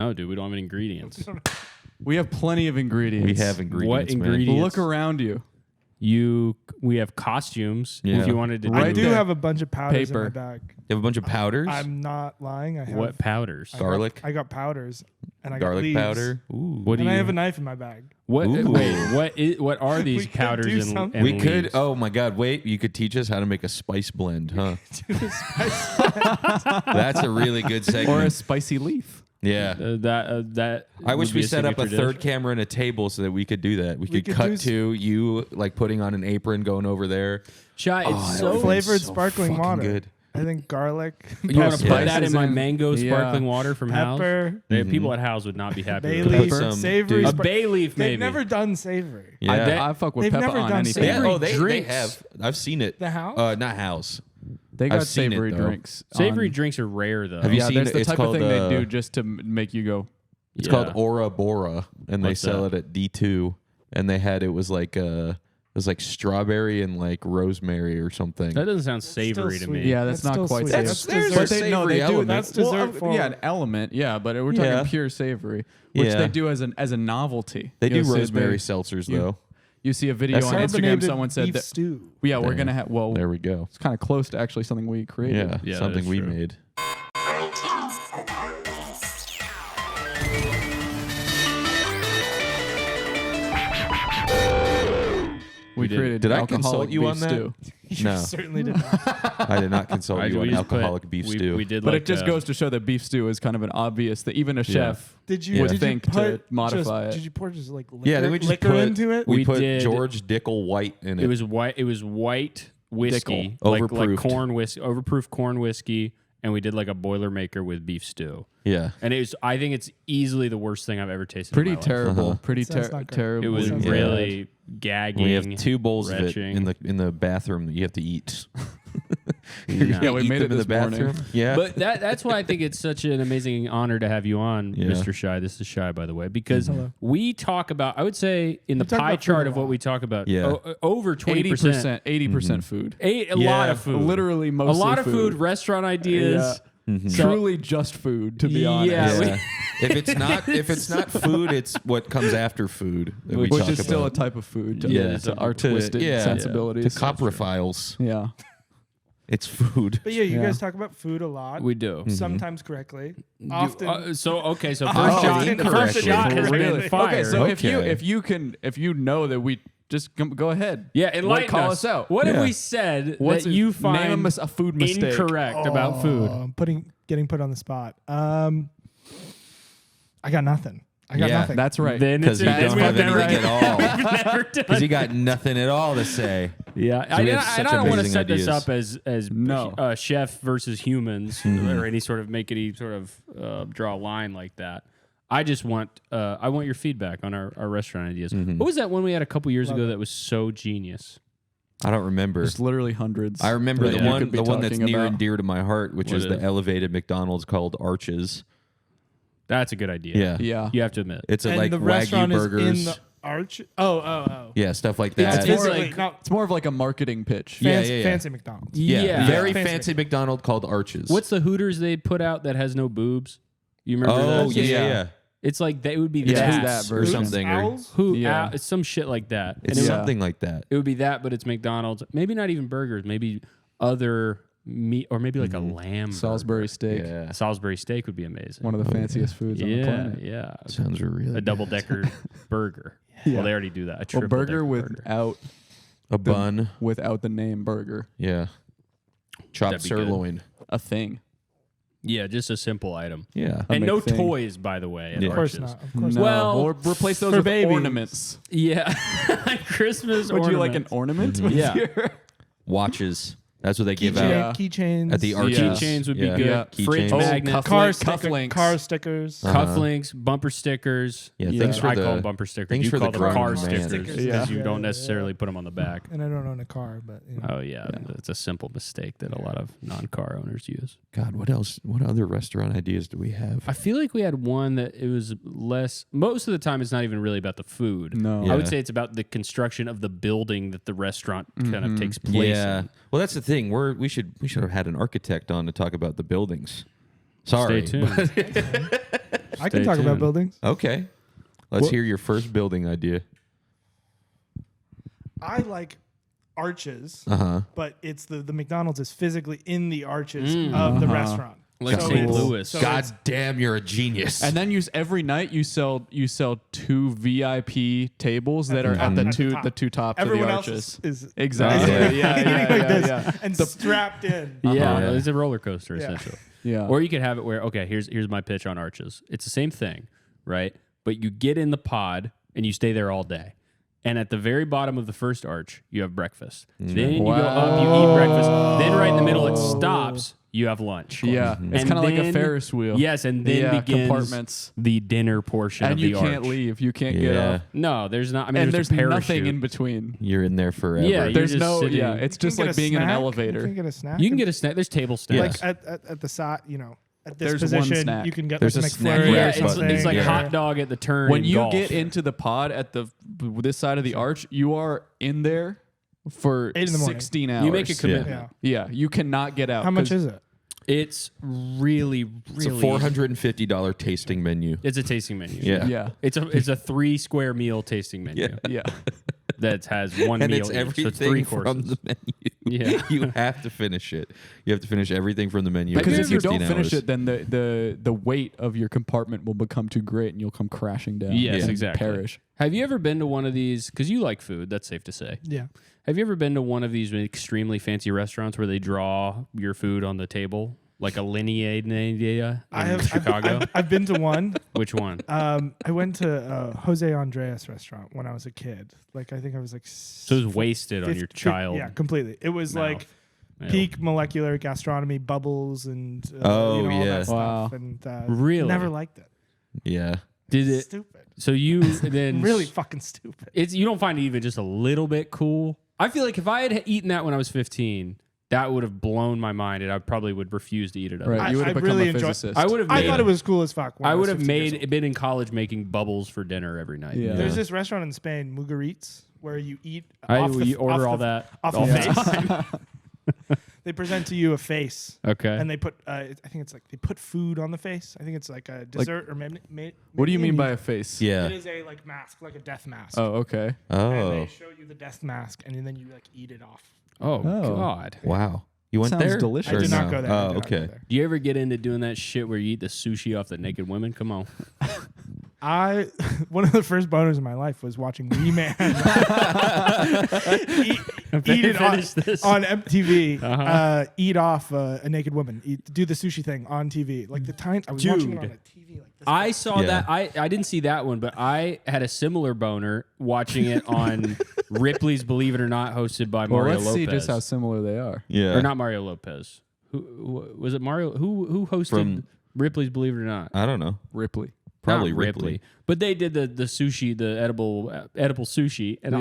No, dude, we don't have any ingredients. We have plenty of ingredients. We have ingredients. What ingredients? Look around you. We have costumes. Yeah. If you wanted to, Right do I do there. have a bunch of powders Paper. in my bag. You have a bunch of powders. I'm not lying. I have what powders? Garlic? I got powders, and I got Garlic leaves, powder. Ooh. What do and you? I have a knife in my bag. What? Ooh. Wait. What are these We could powders do and something. We leaves? could. Oh my God! Wait, you could teach us how to make a spice blend, huh? That's a really good segment. Or a spicy leaf. Yeah. That. I wish would we be set up a signature third dish. camera and a table so that we could do that. We could could cut do to you like putting on an apron, going over there. Shy, it's that so would've been flavored so sparkling fucking water. Good. I think garlic, You want to Yeah. put that in my Spices mango in- sparkling water from House? pepper, People at House would not be happy bay with that. leaf, Some- savory. A dude. bay leaf, maybe. They've never done savory. Yeah. I fuck with They've pepper never on done anything. Yeah. savory Oh, they drinks. have. I've seen it. The house? Not House. They got I've seen it, savory though. drinks. Savory on- drinks are rare, though. Have you Yeah, seen there's it? the It's type of called, thing they do just to make you go. It's Yeah. called Ora Bora, and they What's sell that? it at D2. And they had it was like strawberry and like rosemary or something. That doesn't sound savory still to me. sweet. Yeah, that's That's not still quite sweet. savory. That's There's dessert. a savory they do. element. That's dessert yeah, forward. an element. Yeah, but we're talking Yeah. pure savory, which Yeah. they do as a novelty. They You do know, say rosemary they- seltzers you- though. You see a video That's on Instagram. Carbonated Someone said beef that. stew. Yeah, we're There. gonna have. Well, There we go. it's kind of close to actually something we created. Yeah, Yeah, something that's we true. made. We created. Did I alcoholic consult you beef on that? stew. You No. certainly did not. I did not consult you We on just put- alcoholic beef we- stew. We did But like it just goes to show that beef stew is kind of an obvious that even a chef. Did you would did think you to put modify just, it. Did you pour just like liquor, Yeah, then we just liquor put into it? We We put did- George Dickel White in it. It was white whiskey, Dickel. like Overproofed. corn whiskey, overproof corn whiskey, and we did like a Boilermaker with beef stew. Yeah. And it was, I think it's easily the worst thing I've ever tasted. Pretty in my life. terrible. Pretty Sounds not great. terrible. It was Sounds Yeah. really gagging. We have 2 bowls of it retching. in the bathroom that you have to eat. Yeah, we Eat made them it in the this morning. bathroom. Yeah. But that's why I think it's such an amazing honor to have you on, Yeah. Mr. Shy. This is Shy, by the way, because Hello. we talk about, I would say in the talk pie about food chart a of what lot. we talk about, Yeah. Over 20%. 80% food. A Yeah. lot of food. Literally a mostly lot of food, restaurant ideas. So- Truly just food, to be honest. Yeah, Yeah. if it's not food, it's what comes after food that we Which talk is still a about. type of food to, Yeah. to our To- twisted yeah. sensibilities. To coprophiles. Yeah. It's food. But yeah, you Yeah. guys talk about food a lot. we do. Sometimes correctly. Often. So first Oh, shot, incorrectly. first shot has Really? been fired. Okay, so Okay. if you know that we just go ahead. Yeah, enlighten call us. us out. What Yeah. have we said What's that you name find a food mistake? incorrect about food? Getting put on the spot. I got nothing. I got Yeah, nothing. That's right. Then Because it's you then don't we've have never- anything at all. we've never done. Because you got nothing at all to say. Yeah, So we have and such I don't want to amazing set this ideas. up as No. chef versus humans or any sort of make any sort of draw a line like that. I just want I want your feedback on our restaurant ideas. What was that one we had a couple years ago that was so genius? I don't remember. There's literally hundreds. I remember that the you one could be the one that's talking near about. and dear to my heart, which What is is? the elevated McDonald's called Arches. That's a good idea. Yeah. Yeah. You have to admit. It's a, and like the Wagyu restaurant burgers. is in the arch. Oh. Yeah, stuff like It's that. physically like- not It's more of like a marketing pitch. Yeah, fancy, yeah. fancy McDonald's. Yeah, very Fancy fancy McDonald's called Arches. What's the Hooters they put out that has no boobs? You remember Oh, that? yeah. It's like that. It would be Yeah, that, it's that Or version. something. Or, Owls? Yeah. It's some shit like that. it's And Yeah. something like that. it would be that, but it's McDonald's. Maybe not even burgers. Maybe other meat, or maybe like a lamb. Salisbury steak. Yeah. A Salisbury steak would be amazing. One of the fanciest foods on the Yeah, planet. yeah. Sounds really A double decker burger. Yeah. Well, they already do that. A A triple burger burger. a bun. without the name burger. Yeah. Chopped That'd be good. sirloin. A thing. Yeah, just a simple item. Yeah. And no thing. toys, by the way. At Yeah. Of course Arches. not. Of course No. not. Well, We'll replace those for with babies. ornaments. Yeah. Christmas Would you like an ornaments. ornament? with Yeah. your- Watches. That's what they give Keychain- out Keychains. at the Arches. Keychains would be Yeah. good. Yeah. Fridge Keychains. magnets. Cufflinks. Car stickers. Cufflinks, bumper stickers. Yeah, Yeah. thanks for I the call them bumper stickers. thanks You for call the them car grown man. stickers because Yeah. you don't Yeah, necessarily put them on the back. And I don't own a car, but you know. Oh yeah, it's a simple mistake that a lot of non-car owners use. God, what else? What other restaurant ideas do we have? I feel like we had one that it was less. Most of the time, it's not even really about the food. No. I Yeah. would say it's about the construction of the building that the restaurant kind of takes place Yeah. in. Well, that's the thing. We should have had an architect on to talk about the buildings. Sorry. Stay tuned. I can Stay talk about tuned. buildings. Okay. Let's hear your first building idea. I like arches, Uh-huh. but it's the McDonald's is physically in the arches of the restaurant. Like So St. it's- Louis. so God it's- damn, you're a genius. And then every night you sell 2 VIP tables that are at the two tops Everyone of the else arches. is Exactly. eating like this yeah. and strapped in. Yeah, it's a roller coaster Yeah. essentially. Yeah. Or you could have it where, okay, here's my pitch on arches. It's the same thing, right? But you get in the pod and you stay there all day. And at the very bottom of the first arch, you have breakfast. Then you go up, you eat breakfast. Then right in the middle, it stops. You have lunch. Yeah, it's And kind of like a then- Ferris wheel. Yes, and then begins compartments. the dinner portion And of you the can't arch. leave. You can't get Yeah. up. No, there's not. I mean, And there's there's a nothing parachute. in between. You're in there forever. Yeah, you're There's just no. sitting- Yeah, it's You just can like get a being in an snack. elevator. You can get a snack. You can get a snack. There's table snacks. like at the side, at this There's one position, snack. you can get There's like a a snack McFlurry rack, or it's something. like Yeah. hot dog at the turn. When in you golf. get into the pod at this side of the arch, you are in there for 8 in the morning. 16 hours. you make a commitment. Yeah. Yeah, you cannot get out. How much 'cause is it? It's really, It's a really. $450 tasting menu. It's a tasting menu. Yeah. Yeah, It's a 3 square meal tasting menu yeah. that has one And meal it's each, so everything it's 3 from courses. the menu. Yeah. You have to finish it. You have to finish everything from the menu. Because in if you 15 don't finish hours. it, then the weight of your compartment will become too great, and you'll come crashing down. Yes, and exactly. Perish. Have you ever been to one of these? Because you like food, that's safe to say. Yeah. Have you ever been to one of these extremely fancy restaurants where they draw your food on the table, like a lineade in Chicago? I've been to one. Which one? I went to Jose Andreas restaurant when I was a kid. Like I think I was like. So it was wasted on your child. Yeah, completely. It was mouth. like Ew. peak molecular gastronomy, bubbles, and Oh, all yeah. that Wow. stuff. And Really? never liked it. Yeah. Did it? Stupid. So you then Really fucking stupid. It's you don't find it even just a little bit cool. I feel like if I had eaten that when I was 15, that would have blown my mind, and I probably would refuse to eat it. Right, otherwise. you would have I become really a enjoy- physicist. I would have. I Made, thought it was cool as fuck. When I would was have 15 years old. been in college making bubbles for dinner every night. Yeah. There's this restaurant in Spain, Mugaritz, where you eat. You order all that off all the the face. time. They present to you a face, Okay. and they put. I think it's like they put food on the face. I think it's like a dessert or maybe. What do you mean by a face? Yeah. It is a like mask, like a death mask. Oh, okay. And Oh. they show you the death mask, and then you like eat it off. oh Oh. God. Wow. You went Sounds there? delicious. I Or did not no? go there. I Oh, did not go okay. there. Do you ever get into doing that shit where you eat the sushi off the naked women? Come on. One of the first boners in my life was watching Wee Man eat it Finish this. on MTV. Uh-huh. Eat off a naked woman. do the sushi thing on TV. Like the time I was watching it on Dude. a TV like this. I saw Yeah. that. I didn't see that one, but I had a similar boner watching it on Ripley's Believe It or Not, hosted by Well, Mario let's Lopez. see just how similar they are. Yeah. Or not Mario Lopez. Who was it? Mario? Who hosted From- Ripley's Believe It or Not? I don't know. Ripley. Probably Not Ripley. But they did the sushi, the edible sushi, and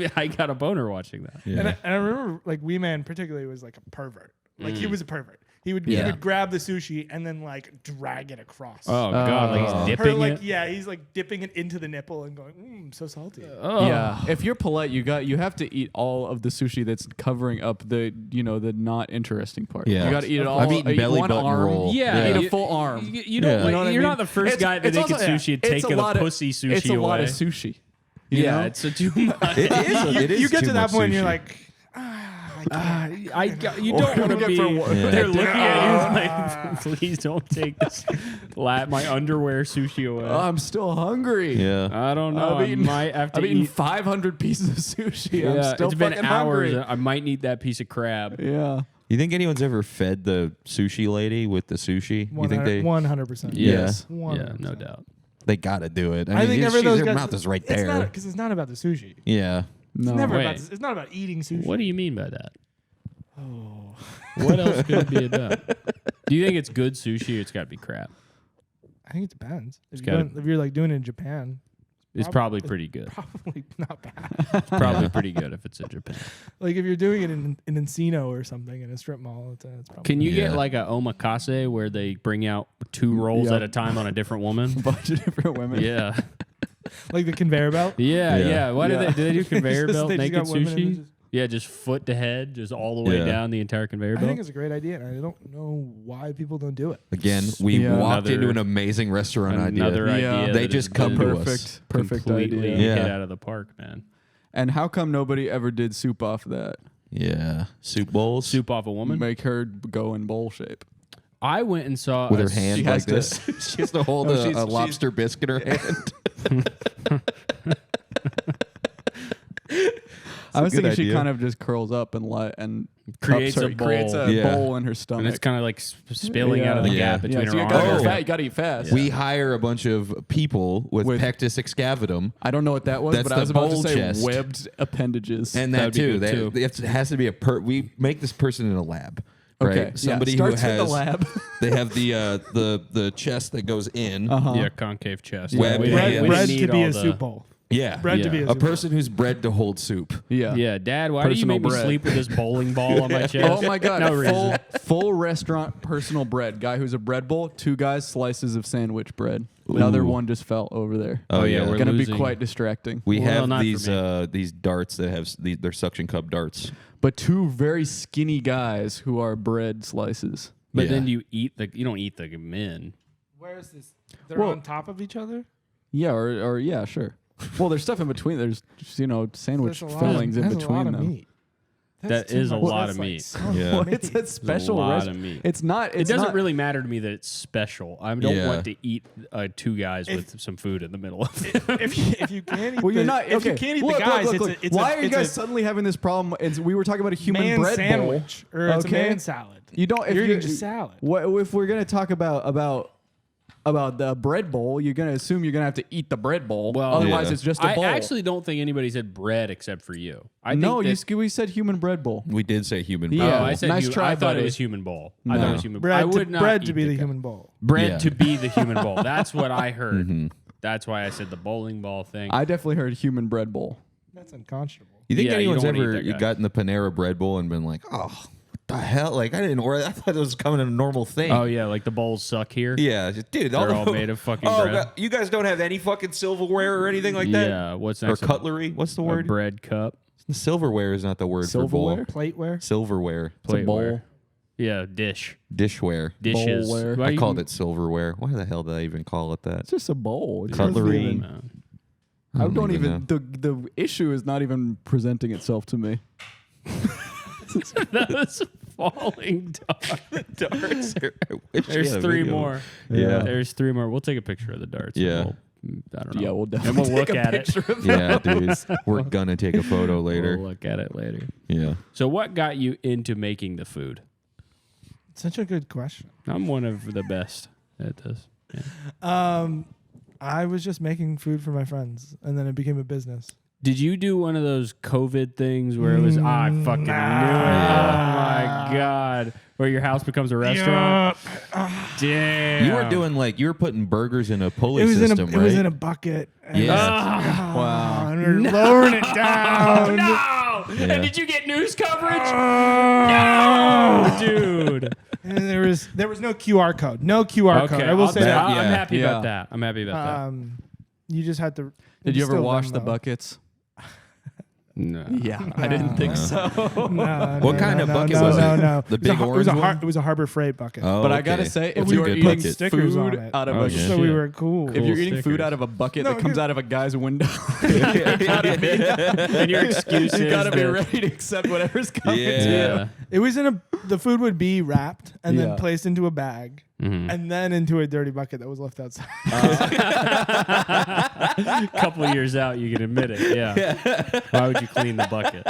Yeah. I got a boner watching that. Yeah. And I remember like Wee Man particularly was like a pervert. Like he was a pervert. He would Yeah. grab the sushi and then like drag it across. Oh God! Like Oh. he's Her, dipping like it. yeah, he's like dipping it into the nipple and going, so salty. Oh. Yeah. If you're polite, you have to eat all of the sushi that's covering up the the not interesting part. Yeah. You got to eat it all. I've eaten eat belly one button arm. roll. Yeah, Eat you- a full arm. You don't. Yeah. Like, You know what I you're mean? not the first guy to it's naked also- sushi and it's taking a lot the of- pussy sushi It's a lot away. of sushi. You Yeah, know? it's a too much. It is. It is You get too to that much point and you're sushi. like, You don't want to Get be. for what? Yeah. They're looking at you like, please don't take this. My underwear sushi away. I'm still hungry. Yeah. I don't know. I've eaten- I might have to I've eaten eat. 500 pieces of sushi. Yeah, I'm still it's been fucking hours. hungry. I might need that piece of crab. Yeah. You think anyone's ever fed the sushi lady with the sushi? You think they 100%. Yes. Yeah. Yeah, no doubt. they got to do it? I think it's- every of those their guys, mouth is right it's there. because it's not about the sushi. Yeah. No. It's never Wait. about. It's not about eating sushi. What do you mean by that? Oh. What else could it be about? Do you think it's good sushi or it's got to be crap? I think it depends. gotta- If you're like doing it in Japan, It's probably pretty good. probably not bad. It's probably pretty good if it's in Japan. Like if you're doing it in Encino or something in a strip mall, it's probably. Can you Yeah. get like a omakase where they bring out 2 rolls Yep. at a time on a different woman? bunch of different women. Yeah. like the conveyor belt? Yeah, Yeah. yeah. Why Yeah. do they do conveyor Just- belt they just naked got women and sushi? just- Yeah, just foot to head, just all the way Yeah. down the entire conveyor I belt. think it's a great idea, and I don't know why people don't do it. Again, we Yeah. walked into Another- an amazing restaurant Another idea. Yeah. idea. They that just has come been to us. Perfect completely idea. Yeah. hit out of the park, man. And how come nobody ever did soup off that? Yeah. Soup bowls. Soup off a woman. Make her go in bowl shape. I went and saw with a her hand she like has to- this. She has to hold No, a she's- lobster bisque in her hand. I was a good thinking she idea. kind of just curls up and Creates cups a her- creates bowl. a Yeah. bowl in her and stomach. it's kind of like spilling out of the Yeah. gap Yeah. between so her you gotta, arms. eat fast. You gotta eat fast. We hire a bunch of people with pectus excavatum, I don't know what that was, That's but I the was about to bowl say chest. webbed appendages. and That'd that be too. good, too. It has to be we make this person in a lab. okay, Right? Somebody yeah. who Starts has in the lab. They have the chest that goes in. Yeah, concave chest. Web We bread- didn't- we Bread didn't to need be all a the- soup bowl. Yeah. Bread to Yeah. be A person who's bred to hold soup. Yeah. Yeah, Dad, why do you Personal make me bread. sleep with this bowling ball on my chest? Oh my god! No reason. full restaurant personal bread. Guy who's a bread bowl. 2 guys slices of sandwich bread. Another Ooh. one just fell over there. Oh, yeah. we're Gonna losing. be quite distracting. We Well, have not for these darts that have they're suction cup darts. But 2 very skinny guys who are bread slices. But Yeah. then you don't eat the men. Where is this? They're Well- on top of each other. Yeah, or yeah, sure. Well, there's stuff in between. There's just, sandwich There's a lot fillings of, in that's a between lot of them. meat. That too is a much. lot That's of like meat. so Yeah. much Well, it's meat. a special lot rest- of meat. It's not. It It's doesn't not, really matter to me that it's special. I don't Yeah. want to eat 2 guys with some food in the middle of it. if you can't eat Well, you're the, not. if Okay. you can't eat Look, the guys, look, look. it's Why a, are you it's guys a suddenly having this problem? We were talking about a human man bread sandwich bowl. or it's Okay. a man salad. You don't. If You're you eating just salad. What if we're gonna talk about the bread bowl? You're gonna assume you're gonna have to eat the bread bowl. Well, otherwise Yeah. it's just a I bowl. actually don't think anybody said bread except for you. I no, think that, we said human bread bowl. We did say human. Yeah. bread. Oh, I said Nice try, I thought it buddy. was human bowl. I thought No. it was human. I Bread, would to, not bread eat to be the guy. human bowl. Bread Yeah. to be the human bowl. That's what I heard. Mm-hmm. That's why I said the bowling ball thing. I definitely heard human bread bowl. That's unconscionable. You think Yeah, you anyone's don't wanna ever eat that guy. gotten the Panera bread bowl and been like, oh, what the hell? Like I didn't order. I thought it was coming in a normal thing. oh yeah, like the bowls suck here. Yeah, dude. They're all made of fucking oh, bread. God, you guys don't have any fucking silverware or anything like that. Yeah, what's Or next? cutlery. What's the A word? bread cup, Silverware is not the word Silverware? for bowl. Plateware. Silverware. It's a bowl. plateware. Yeah, dish, Dishware. dishes. Bowlware. Why I you- called it silverware. Why the hell did I even call it that? It's just a bowl. It's Cutlery. just even- No. I don't even even. The issue is not even presenting itself to me. That was falling darts. There's 3 more. Yeah. There's 3 more. We'll take a picture of the darts. Yeah. And I don't know. Yeah, we'll and definitely we'll take look a at it. picture of Yeah, dude. We're gonna take a photo later. We'll look at it later. Yeah. So, what got you into making the food? Such a good question. I'm one of the best at this. Yeah. I was just making food for my friends, and then it became a business. Did you do one of those COVID things where it was, I fucking knew it. Oh my God. Where your house becomes a restaurant? Damn. You were doing you were putting burgers in a pulley It was system, in right? It was in a bucket. And Yeah. Wow. and we were lowering it down. No! Yeah. And did you get news coverage? No, dude. And there was no QR code. No QR code. I will say that. I'm Yeah. happy Yeah. about that. I'm happy about You just had to. Did you ever distill wash them, the though. buckets? that. No. Yeah, I didn't think so. No, What kind of bucket no, was no, it? No, The It was a big har- orange one? It was a Harbor Freight bucket. Oh, But I okay. gotta say, if That's a you're good eating bucket. stickers on food it. out of Oh, a yeah. So we were cool. if you're eating stickers. food out of a bucket No, that comes you- out of a guy's window, And your excuse you is gotta be that- ready to accept whatever's coming. Yeah. To you. Yeah. It was the food would be wrapped and Yeah. then placed into a bag Mhm. and then into a dirty bucket that was left outside. A couple of years out, you can admit it. Yeah. Why would you clean the bucket?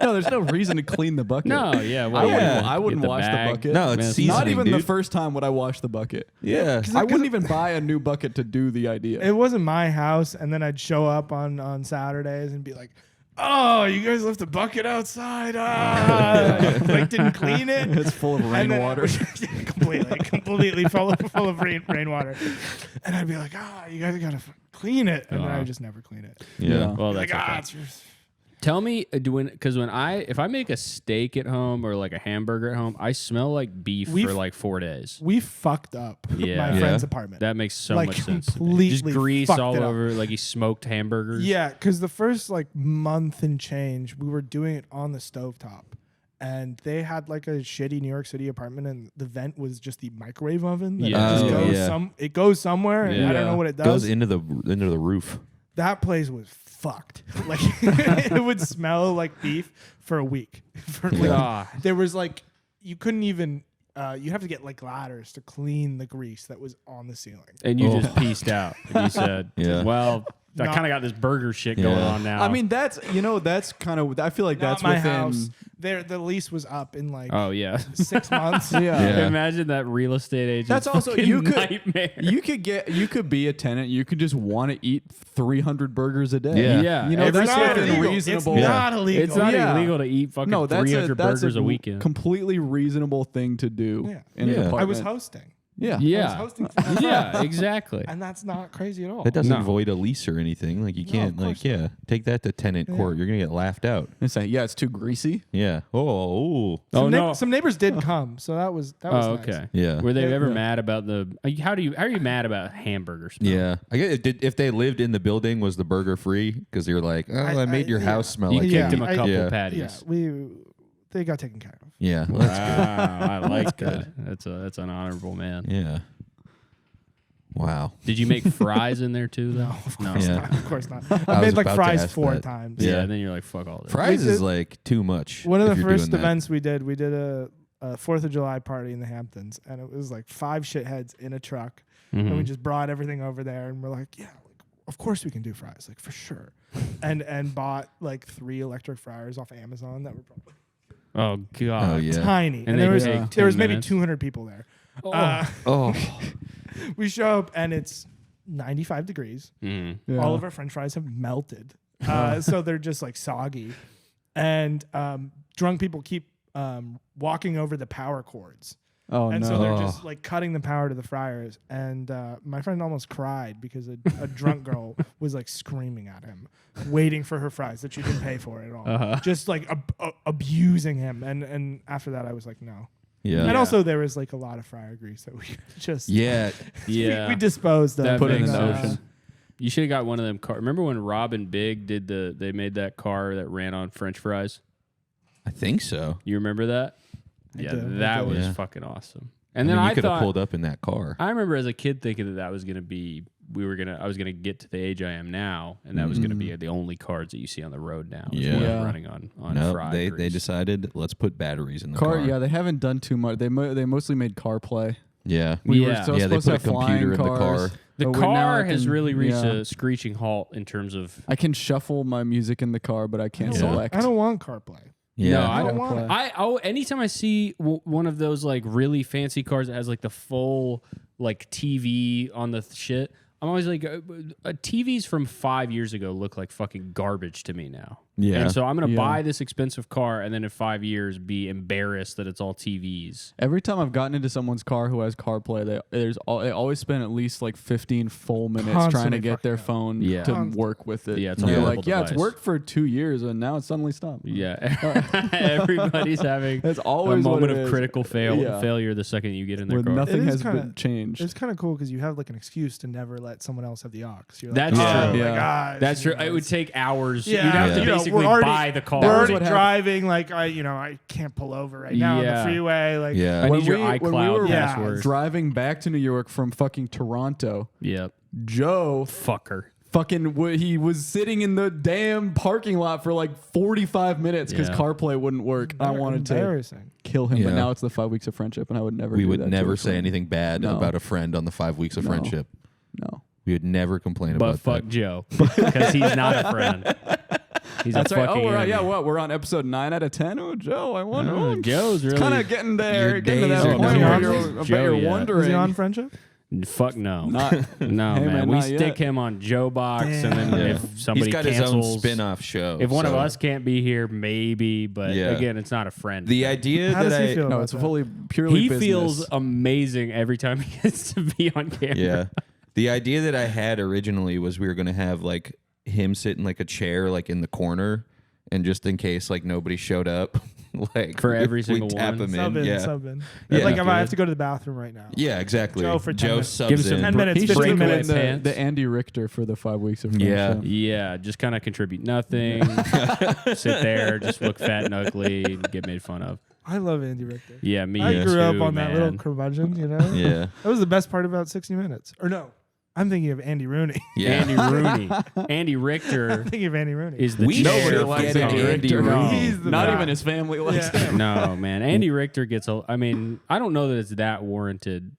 No, there's no reason to clean the bucket. No, yeah. I Well, wouldn't, yeah. I wouldn't Get wash bag. the bucket. No, it's Man, seasoning, Not even the dude. first time would I wash the bucket. Yeah. I wouldn't even buy a new bucket to do the idea. It wasn't my house, and then I'd show up on Saturdays and be like, "Oh, you guys left the bucket outside. Didn't clean it. It's full of And then- rainwater. completely full of rainwater." And I'd be like, you guys gotta clean it," and then I would just never clean it. Yeah. Well, Like, that's okay. it's yours. Tell me, because if I make a steak at home or like a hamburger at home, I smell like beef for like 4 days. We fucked up my friend's apartment. That makes so Like, much sense. To me. completely Just grease fucked all it up. over, like he smoked hamburgers. Yeah, because the first like month and change, we were doing it on the stovetop. And they had like a shitty New York City apartment, and the vent was just the microwave oven. That it goes somewhere, and I don't know what it does. Goes into the roof. That place was fucked. Like it would smell like beef for a week. There was like you couldn't even. You have to get like ladders to clean the grease that was on the ceiling. And you just pieced out. And you said, "Well, I kind of got this burger shit going on now." I mean, that's kind of. I feel like that's my within. house. The lease was up in like 6 months. Yeah. Imagine that real estate agent. That's also nightmare. You could be a tenant. You could just want to eat 300 burgers a day. Yeah. You know, Every that's Saturday. within illegal. reasonable. It's not illegal. It's not illegal to eat fucking 300 burgers a weekend. Completely reasonable thing to do. In an apartment. I was hosting. Yeah. Yeah. I was hosting for that. Yeah, exactly. And that's not crazy at all. That doesn't void a lease or anything. Like you No, can't of course take that to tenant court. You're gonna get laughed out. It's like, it's too greasy. Yeah. Oh. Some neighbors did come, so that was nice. Okay. Yeah. Were they ever mad about the? How are you mad about hamburger smell? Yeah. I guess if they lived in the building, was the burger free? Because you're like, I made your house smell You like kicked it. him a couple Yeah, patties. they got taken care of. Yeah. Well, that's I like that. That's an honorable man. good. Yeah. Wow. Did you make fries in there too, though? No, Yeah. Of course not. I I made was like about to fries ask 4 that. times. Yeah, and then you're like, fuck all this. Fries We is did- like too much. One of the if you're first doing that. events we did a 4th of July party in the Hamptons, and it was like 5 shitheads in a truck, and we just brought everything over there, and we're like, yeah, like, of course we can do fries, like for sure, and bought like 3 electric fryers off Amazon that were probably Oh god. Oh yeah. tiny, and they there was take 10 there was maybe minutes. 200 people there. Oh. We show up and it's 95 degrees. Mm. Yeah. All of our French fries have melted, so they're just like soggy, and drunk people keep walking over the power cords. Oh And no. so they're just like cutting the power to the fryers. And my friend almost cried because a drunk girl was like screaming at him, waiting for her fries that she didn't pay for at all. Just like abusing him. And after that, I was like, no. Yeah. And also there was like a lot of fryer grease that we just Yeah. Yeah. we disposed of. That Put it in makes the sense. ocean. You should have got one of them car. Remember when Rob and Big they made that car that ran on French fries? I think so. You remember that? I Yeah, do. that I do. was Yeah. fucking awesome. And I then mean, I you could have thought, pulled up in that car. I remember as a kid thinking that was going to be, I was going to get to the age I am now, and that was going to be the only cars that you see on the road now. is Yeah. ones Yeah. running on No, fried they grease. decided let's put batteries in the car. Yeah, they haven't done too much. They mostly made CarPlay. Yeah. We were Yeah. so Yeah, they supposed to put a have flying computer in the cars. car. The but now car I has can- really reached yeah. a screeching halt in terms of. I can shuffle my music in the car, but I can't I don't want- select. I don't want CarPlay. Yeah. No, I don't don't want it. anytime I see one of those like really fancy cars that has like the full like TV on the shit, I'm always like, TVs from 5 years ago look like fucking garbage to me now. Yeah. And so I'm going to Yeah. buy this expensive car and then in 5 years be embarrassed that it's all TVs. Every time I've gotten into someone's car who has CarPlay, they always spend at least like 15 full minutes trying Constantly to get their fucking phone Yeah. to Constantly. work with it. Yeah, it's And a they're mobile like, yeah, it's device. worked for 2 years and now it's suddenly stopped. Yeah. Everybody's having That's a always what moment it of is. critical Yeah. failure the second you get in their Where car. nothing It is has kinda- been changed. It's kind of cool because you have like an excuse to never let someone else have the aux. You're That's like, true. oh, Yeah. my gosh, That's you true. know, It would it's- take hours. Yeah, You'd have Yeah. to You know, basically we're already- buy the car. We're already what happened. driving. Like I can't pull over right now on Yeah. the freeway. Like Yeah. I When need your we- when we iCloud were password. driving back to New York from fucking Toronto, Yep. Joe Fucker. he was sitting in the damn parking lot for like 45 minutes because Yeah. CarPlay wouldn't work. I wanted to embarrassing. kill him, but Yeah. now it's the 5 weeks of friendship, and I would never. We do would that to never a say friend. anything bad No. about a friend on the 5 weeks of No. friendship. No, We would never complain But about fuck that. Joe. Because he's not a friend. He's that's a right. fucking Oh, enemy. we're on episode 9 out of 10. Oh, Joe, I wonder. Oh, Joe's really kind of getting there, Your getting to days that are point numbered. where Joe I bet you're yet. wondering. Is he on friendship? Fuck no. Not, No, Hey, man. man, We not stick yet. him on Joe Box, and then Yeah. if somebody He's got cancels, his own spin-off show. if one of so- us can't be here, maybe. But Yeah. again, it's not a friend. The idea How that does he I feel? no, about it's that? fully purely he business. feels amazing every time he gets to be on camera. Yeah. The idea that I had originally was we were going to have like him sit in like a chair like in the corner and just in case like nobody showed up, like For every we single tap one. him Sub in. in, Yeah, sub in. Yeah. Like if I have to go to the bathroom right now. yeah, exactly. Joe for 10 minutes. subs Give us some in. 10 minutes, He should 15 have minutes. been Pants. the Andy Richter for the 5 weeks of Yeah. friendship. Yeah, just kind of contribute nothing. Sit there, just look fat and ugly, and get made fun of. I love Andy Richter. Yeah, me I too, grew up on man. that little curmudgeon, you know? Yeah, That was the best part about 60 Minutes. Or no, I'm thinking of Andy Rooney. yeah. Andy Rooney. Andy Richter I'm thinking of Andy Rooney. is the We chair should of likes get Andy Andy Richter. Rooney. He's the Not guy. even his family likes Yeah. him. No, man. Andy Richter gets a. I mean, I don't know that it's that warranted.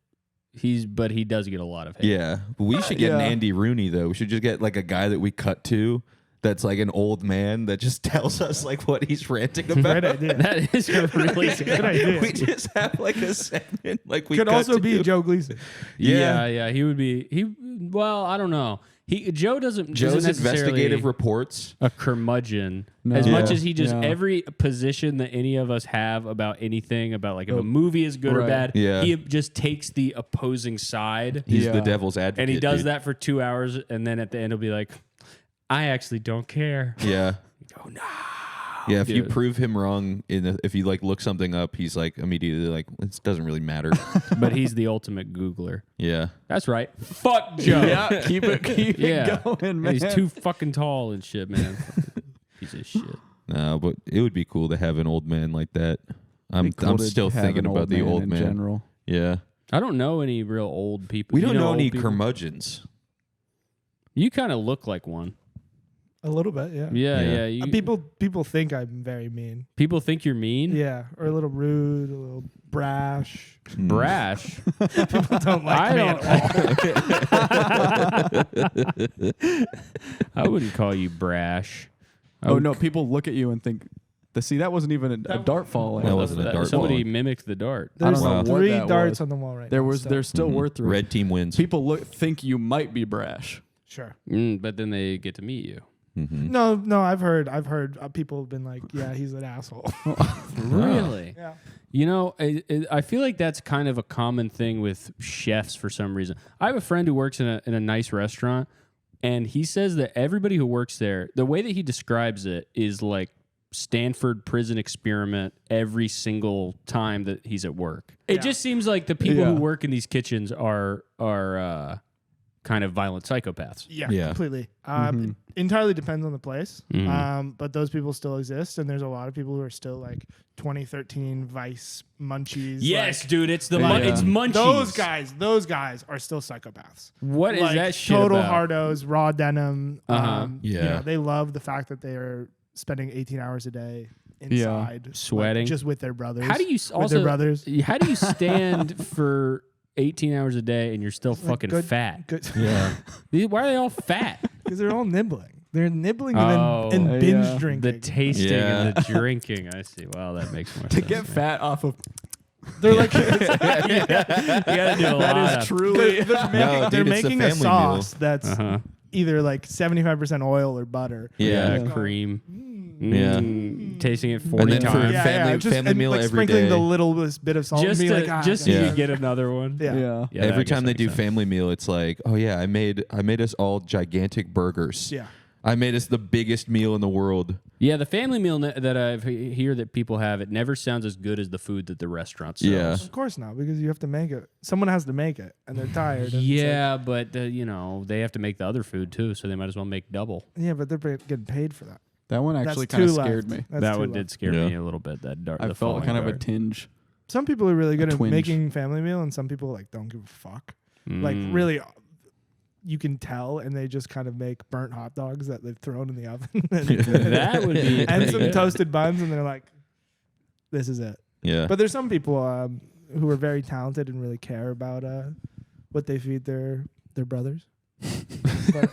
But he does get a lot of hate. Yeah, we should get an Yeah. Andy Rooney though. We should just get like a guy that we cut to. That's like an old man that just tells us like what he's ranting about. Great idea. That is a really Good idea. We just have like a segment like we Could cut also to. be Joe Gleason. Yeah. He would be. Well, I don't know. Joe doesn't. Joe's isn't necessarily investigative reports. a curmudgeon. No. As much Yeah. as he just Yeah. every position that any of us have about anything about like if a movie is good or Right. bad, Yeah. he just takes the opposing side He's the Yeah. devil's advocate. and he does dude. that for 2 hours, and then at the end he'll be like, "I actually don't care." Yeah. Oh no. Yeah, if you Dude. prove him wrong if you like look something up, he's like immediately like it doesn't really matter. But he's the ultimate Googler. Yeah. That's right. Fuck Joe. Yeah, keep it going, And man. he's too fucking tall and shit, man. Piece of shit. No, but it would be cool to have an old man like that. I'm Be cool I'm to still have thinking an about the old in man. general. Yeah. I don't know any real old people. We You don't know old any people? curmudgeons. You kind of look like one. A little bit, yeah. Yeah. You, People think I'm very mean. people think you're mean. Yeah, or a little rude, a little brash. Brash. People don't like I me don't. at all. I wouldn't call you brash. I Oh would- no, people look at you and think, "See, that wasn't even a dart falling." That wasn't a dart Somebody falling. mimicked the dart. I don't There's know what 3 that darts was. on the wall right There now. was, so- there's still worth 3. Red team wins. People think you might be brash. Sure. But then they get to meet you. Mm-hmm. No, I've heard people have been like, yeah, he's an asshole. Really? Yeah. You know, I feel like that's kind of a common thing with chefs for some reason. I have a friend who works in a nice restaurant, and he says that everybody who works there, the way that he describes it is like Stanford prison experiment every single time that he's at work. It Yeah. just seems like the people Yeah. who work in these kitchens are kind of violent psychopaths. Yeah, completely. Entirely depends on the place. But those people still exist, and there's a lot of people who are still like 2013 Vice munchies. Yes, like, dude, it's the Yeah. it's munchies. Those guys are still psychopaths. What is Like, that shit total about? hardos, raw denim. Uh-huh. You Yeah. know, they love the fact that they are spending 18 hours a day inside, like, Sweating. just with their brothers. How do you with also their brothers? How do you stand for 18 hours a day and you're still Like, fucking good- fat? Good, Yeah. Why are they all fat? because they're all nibbling. They're nibbling Oh. and binge Yeah. drinking. The tasting Yeah. and the drinking. I see. Wow, that makes more To sense. get fat off of They're like You gotta do a lot that of- is truly. they're making, dude, they're it's a making a family sauce that's Uh-huh. either like 75% oil or butter. Yeah, Yeah. cream. Yeah. Tasting it 40 then for times. family meal like every sprinkling day. the littlest bit of salt. Just and to, being like, just so Yeah. you get another one. yeah. Yeah. Yeah, I Every guess time that they do makes sense. family meal, it's like, oh yeah, I made us all gigantic burgers. Yeah. I made us the biggest meal in the world. Yeah, the family meal that I hear that people have, it never sounds as good as the food that the restaurant sells. Yeah. Of course not, because you have to make it. Someone has to make it, and they're tired. and it's Yeah, but you know they have to make the other food too, so they might as well make double. like- yeah, but they're getting paid for that. That one actually That's kind of two scared left. me. That's That two one left. did scare Yeah. me a little bit. That dart, I the felt falling kind of a dart. tinge. Some people are really good at twinge. making family meal, and some people like don't give a fuck. Like Mm. really, you can tell, and they just kind of make burnt hot dogs that they've thrown in the oven. That would be and pretty some good. toasted buns, and they're like, "This is it." Yeah. But there's some people who are very talented and really care about what they feed their brothers. But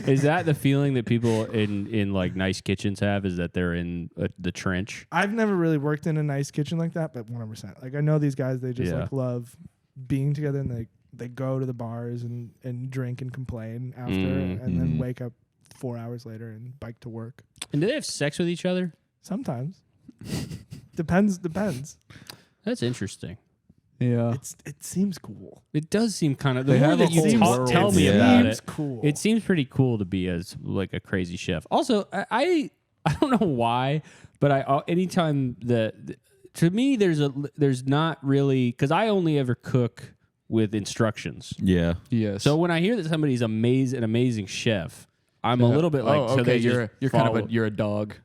Is that the feeling that people in like nice kitchens have? Is that they're in the trench? I've never really worked in a nice kitchen like that, but 100%. Like I know these guys, they just Yeah. like love being together, and they go to the bars and drink and complain after, and then wake up 4 hours later and bike to work. And do they have sex with each other? Sometimes. Depends. That's interesting. Yeah. It seems cool. It does seem kind of the They more have that a you whole talk, world. tell me Yeah. about Seems it. cool. It seems pretty cool to be as like a crazy chef. Also, I I don't know why, but anytime to me there's not really, because I only ever cook with instructions. Yeah. Yes. So when I hear that somebody's an amazing chef, I'm a little bit like, oh, so okay, they just you're kind of follow- you're a dog.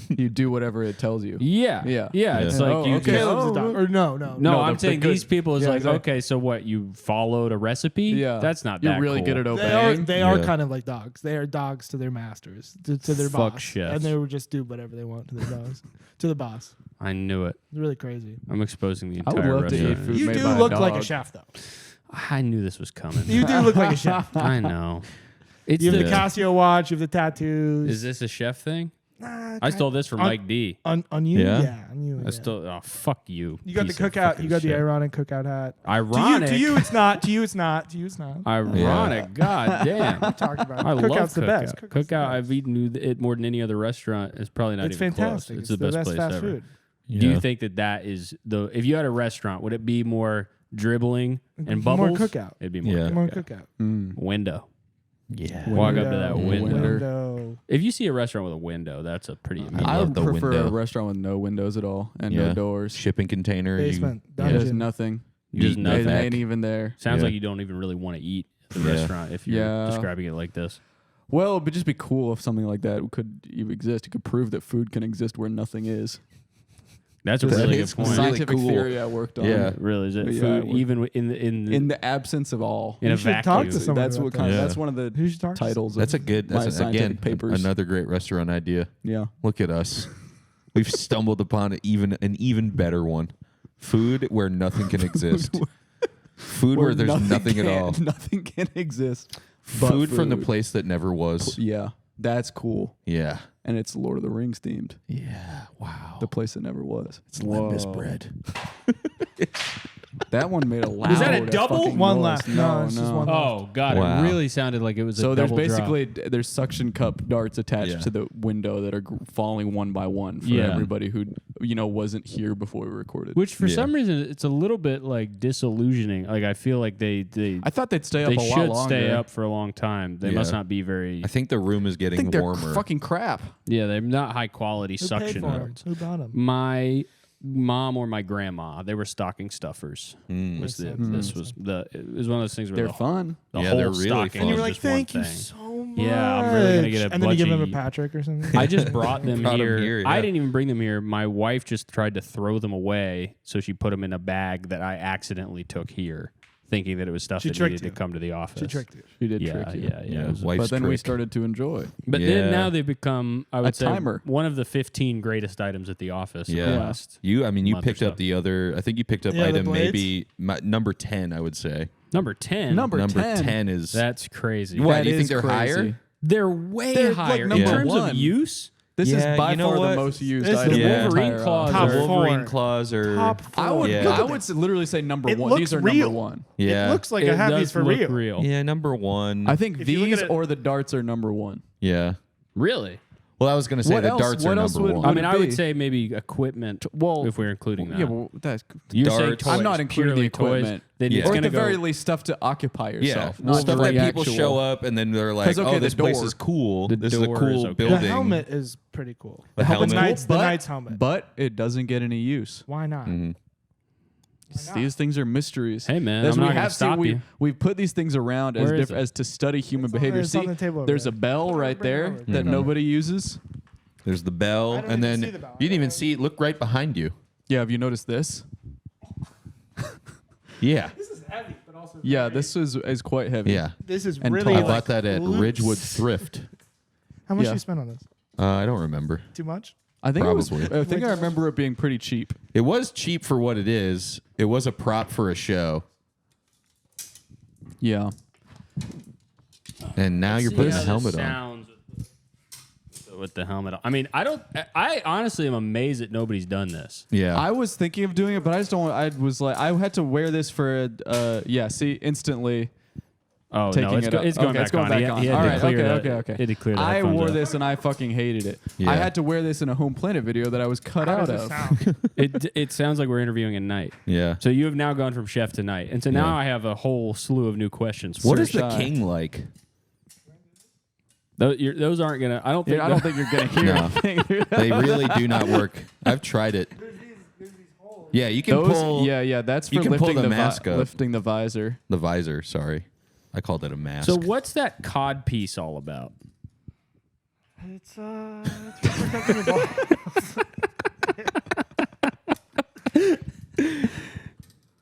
You do whatever it tells you. Yeah. Yeah. It's Yeah. like Oh, you okay. just. Caleb's a dog. Or no. No, the I'm saying good- these people is Yeah, like, exactly. okay, so what? You followed a recipe? Yeah. That's not You're that really cool. good at They are obeying. they are Yeah. kind of like dogs. They are dogs to their masters, to their Fuck boss, chefs. and they would just do whatever they want to their dogs, to the boss. I knew it. It's really crazy. I'm exposing the I would entire love to eat restaurant. food You made do by look a like a dog. chef, though. I knew this was coming. You do look like a chef. I know. It's You have the, the Casio watch. You have the tattoos. Is this a chef thing? Nah, I stole this from on- Mike D. on you. Yeah? Yeah, on you. I yeah. stole. Oh, fuck you. You got the piece of cookout. fucking You got the shit. ironic cookout hat. Ironic. To you, it's not. To you, it's not. To you, it's not. Ironic. God damn. Talk about it. I love Cookout's the best. Cookout. Cookout's the Cookout, best. I've eaten it more than any other restaurant. It's probably not It's even fantastic. close. It's the best place fast ever. food. Do you think that is if you had a restaurant, would it be more dribbling and More bubbles? Cookout. It'd be more Yeah. cookout. More cookout. Window. Yeah. Walk up to that window. Window. If you see a restaurant with a window, that's a pretty amazing. I love would the prefer window. a restaurant with no windows at all and Yeah. no doors. Shipping container. Basement. You, There's Dungeon. nothing. Just eat nothing. It back. ain't even there. Sounds Yeah. like you don't even really want to eat at the Yeah. restaurant if you're Yeah. describing it like this. Well, it'd just be cool if something like that could even exist. It could prove that food can exist where nothing is. That's a That really is good point. really Scientific cool. theory I worked on. Yeah. Really, is it Yeah, food it would- even In the absence of all. in You a should talk vacuum? to someone That's about what that. kind of, Yeah. that's one of the Who should talk to titles. That's a good. my That's scientific again papers. another great restaurant idea. Yeah. Look at us. We've stumbled upon an even better one. Food where nothing can exist. Food where there's nothing at all. Nothing can exist. but Food from the food. place that never was. Yeah. That's cool. Yeah. And it's Lord of the Rings themed. Yeah. Wow. The place that never was. It's lembas bread. That one made a loud. Was that a double? fucking One noise. left. No, No, it's just one Oh God, Wow. it really sounded like it was So a there's double basically drop. there's suction cup darts attached Yeah. to the window that are falling one by one for Yeah. everybody who wasn't here before we recorded. Which for Yeah. some reason it's a little bit like disillusioning. Like I feel like they I thought they'd stay up they a lot should longer. stay up for a long time. They Yeah. must not be very. I think the room is I getting think they're warmer. fucking crap. Yeah, they're not high quality Who paid suction for 'em? darts. Who bought them? My mom or my grandma, they were stocking stuffers. Was the, this was the it was one of those things where They're the, fun. the Yeah, whole they're really stocking fun. And you was were like, just one "Thank you thing. so much." Yeah, I'm really gonna get a And then you give them a budgie. Patrick or something. I just brought them Brought 'em here. here, I yeah. didn't even bring them here. My wife just tried to throw them away, so she put them in a bag that I accidentally took here, thinking that it was stuff She that tricked needed you. to come to the office. She tricked you. She did Yeah, trick you. yeah. Yeah, It was- wife's But then we trick. started to enjoy. But Yeah. then now they've become, I would say, timer. one of the 15 greatest items at the office. in the Yeah. last You month or picked so. up the other. I think you picked up Yeah, the item blades? maybe number 10. I would say Number 10. Number 10. 10 is. That's crazy. Why That do you think is they're crazy. higher? They're way They're like higher in number terms one. of use. This Yeah, is by you know far what? the most used This is item. the in Wolverine entire claws office. are- The Wolverine four. claws are. Top four. I would Yeah. I would literally say number It one. looks These are real. number one. Yeah. It looks like It I have does these for look real. Yeah, number 1. I think If you look these at it- or the darts are number one. Yeah. Really? Well, I was going to say What the else- darts what are else number would- 1. I Would mean, it I would be? say maybe equipment. Well, if we're including that. Yeah, well, that's You're saying darts. toys, I'm not including purely the equipment. Toys, then Yeah. it's or at gonna the go, very least stuff to occupy Yeah, yourself. Not stuff the that people actual- show up and then they're like, 'Cause, okay, "Oh, the this place door. is cool. The This is a door cool is okay. building." The helmet is pretty cool. The helmet? The Knight's But- helmet. But it doesn't get any use. Why not? Mhm. not? These things are mysteries. Hey, man, As I'm we not gonna have seen, stop you. we've put these things around as Where is it? as to study human It's on behavior. the- it's on See, the table over there's there. a bell right Bring it there over. that Bring it over. nobody uses. There's the bell, I don't and even then see the bell. you didn't even see it. Look right behind you. Yeah, have you noticed this? Yeah, This is heavy, but also Yeah, this is quite heavy. yeah. This is And really. I tall. bought that at loose. Ridgewood Thrift. How much Yeah. did you spend on this? I don't remember. Too much? I think Probably. I think I remember it being pretty cheap. It was cheap for what it is. It was a prop for a show, Yeah. and now you're See putting how a this helmet on. sounds with the helmet on. I mean, I honestly am amazed that nobody's done this. Yeah, I was thinking of doing it, but I just don't. I was like, I had to wear this for. Yeah. See, instantly. Oh Taking no, it's, it go, up. it's going Okay, back it's going on. back He had on. to All right, clear okay, the- okay. He had to clear the I headphones wore out. this and I fucking hated it. Yeah. I had to wear this in a Home Planet video that I was cut How out does it of. sound? It sounds like we're interviewing at night. yeah. So you have now gone from chef to night, and so now Yeah. I have a whole slew of new questions. What for is the Shy. king like? Those aren't gonna. I don't think. I don't think you're gonna hear No. anything. They really do not work. I've tried it. There's these holes. Yeah, you can Those, pull. yeah, that's for you can pull lifting the the mask up. lifting the visor. The visor. Sorry, I called it a mask. So what's that cod piece all about? It's for protecting your balls.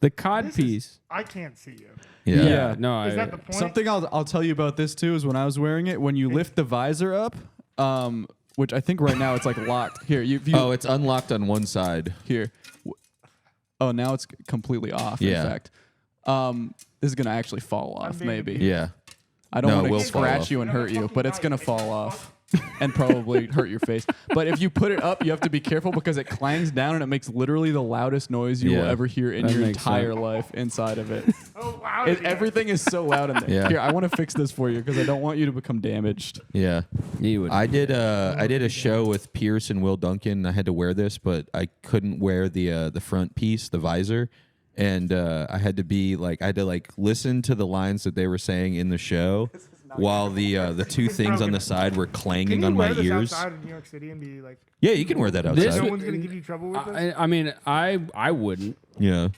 The cod piece. I can't see you. yeah. No. Is that the point? Something I'll tell you about this too is when I was wearing it, when you lift the visor up, which I think right now it's like locked. Here, Oh, it's unlocked on one side. here. Oh, now it's completely off. Yeah. In fact, this is gonna actually fall off. Maybe. Yeah. I don't No, it want will to fall scratch off. you and hurt you, but it's gonna fall off. And probably hurt your face. But if you put it up, you have to be careful because it clangs down and it makes literally the loudest noise you will Yeah. ever hear in That your makes entire sense. life inside of it. Oh, wow. Everything is so loud in there. Yeah. Here, I want to fix this for you because I don't want you to become damaged. Yeah. You would. I did a show with Pierce and Will Duncan. I had to wear this, but I couldn't wear the front piece, the visor, and I had to listen to the lines that they were saying in the show while the two things on the side were clanging Can you on my wear this ears. outside in New York City and be like, Yeah, you can wear that outside. This no would- one's gonna give you trouble with this? I mean, I wouldn't. Yeah.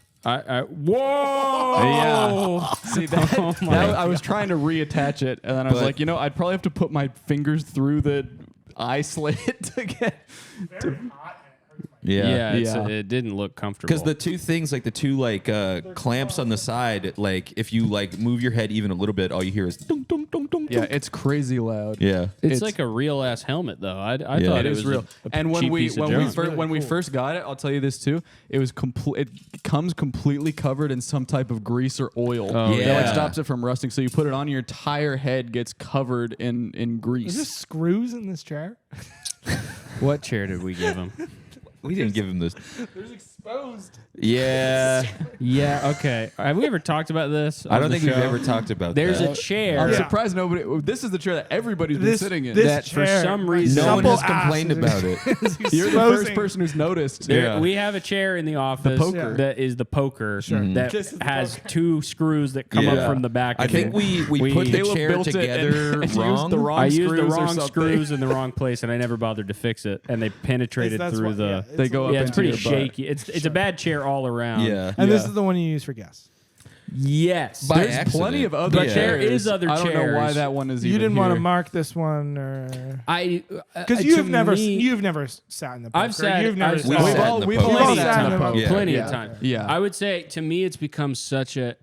Whoa! See that? I was trying to reattach it, and then I was But- like, I'd probably have to put my fingers through the eye slit to get. Very hot and it hurts my Yeah, Yeah. it didn't look comfortable. Because the two things, like the two clamps on the side, like if you move your head even a little bit, all you hear is dunk dunk dunk dunk. Yeah, it's crazy loud. Yeah. it's like a real ass helmet, though. I thought It it is was real. a And when cheap we piece of when junk. we first got it, I'll tell you this too. It was It comes completely covered in some type of grease or oil Oh, that yeah. stops it from rusting. So you put it on, your entire head gets covered in grease. Is there screws in this chair? What chair did we give him? We didn't give him this. There's exposed. Yeah. Yeah. Okay. Have we ever talked about this? I on don't the think we've show? ever talked about There's that. a chair I'm Yeah. surprised nobody. This is the chair that everybody's been This- sitting in. this that for chair, some my reason no one supple has complained ass about it. You're the first exposing- person who's noticed. There, Yeah. we have a chair in the office poker. that is the poker that This is the has poker. two screws that come Yeah. up from the back. I of think it. we put the Caleb chair built it together and used wrong. the wrong I used the screws or wrong something. screws in the wrong place, and I never bothered to fix it. And they penetrated That's through what- the. yeah, it's They go a up Yeah, it's into pretty your butt. shaky. It's a bad chair all around. Yeah. And this Yeah. is the one you use for guests. Yes. By There's accident. plenty of other But chairs. there is other I don't know why chairs. that one is You even didn't want to here. mark this one, or I because to you've never sat in the poker. I've sat. You've never I've sat. We've sat sat all- in the we've poker. all plenty sat of in the time. poker. Plenty Yeah. of time. Yeah. I would say to me, it's become such a.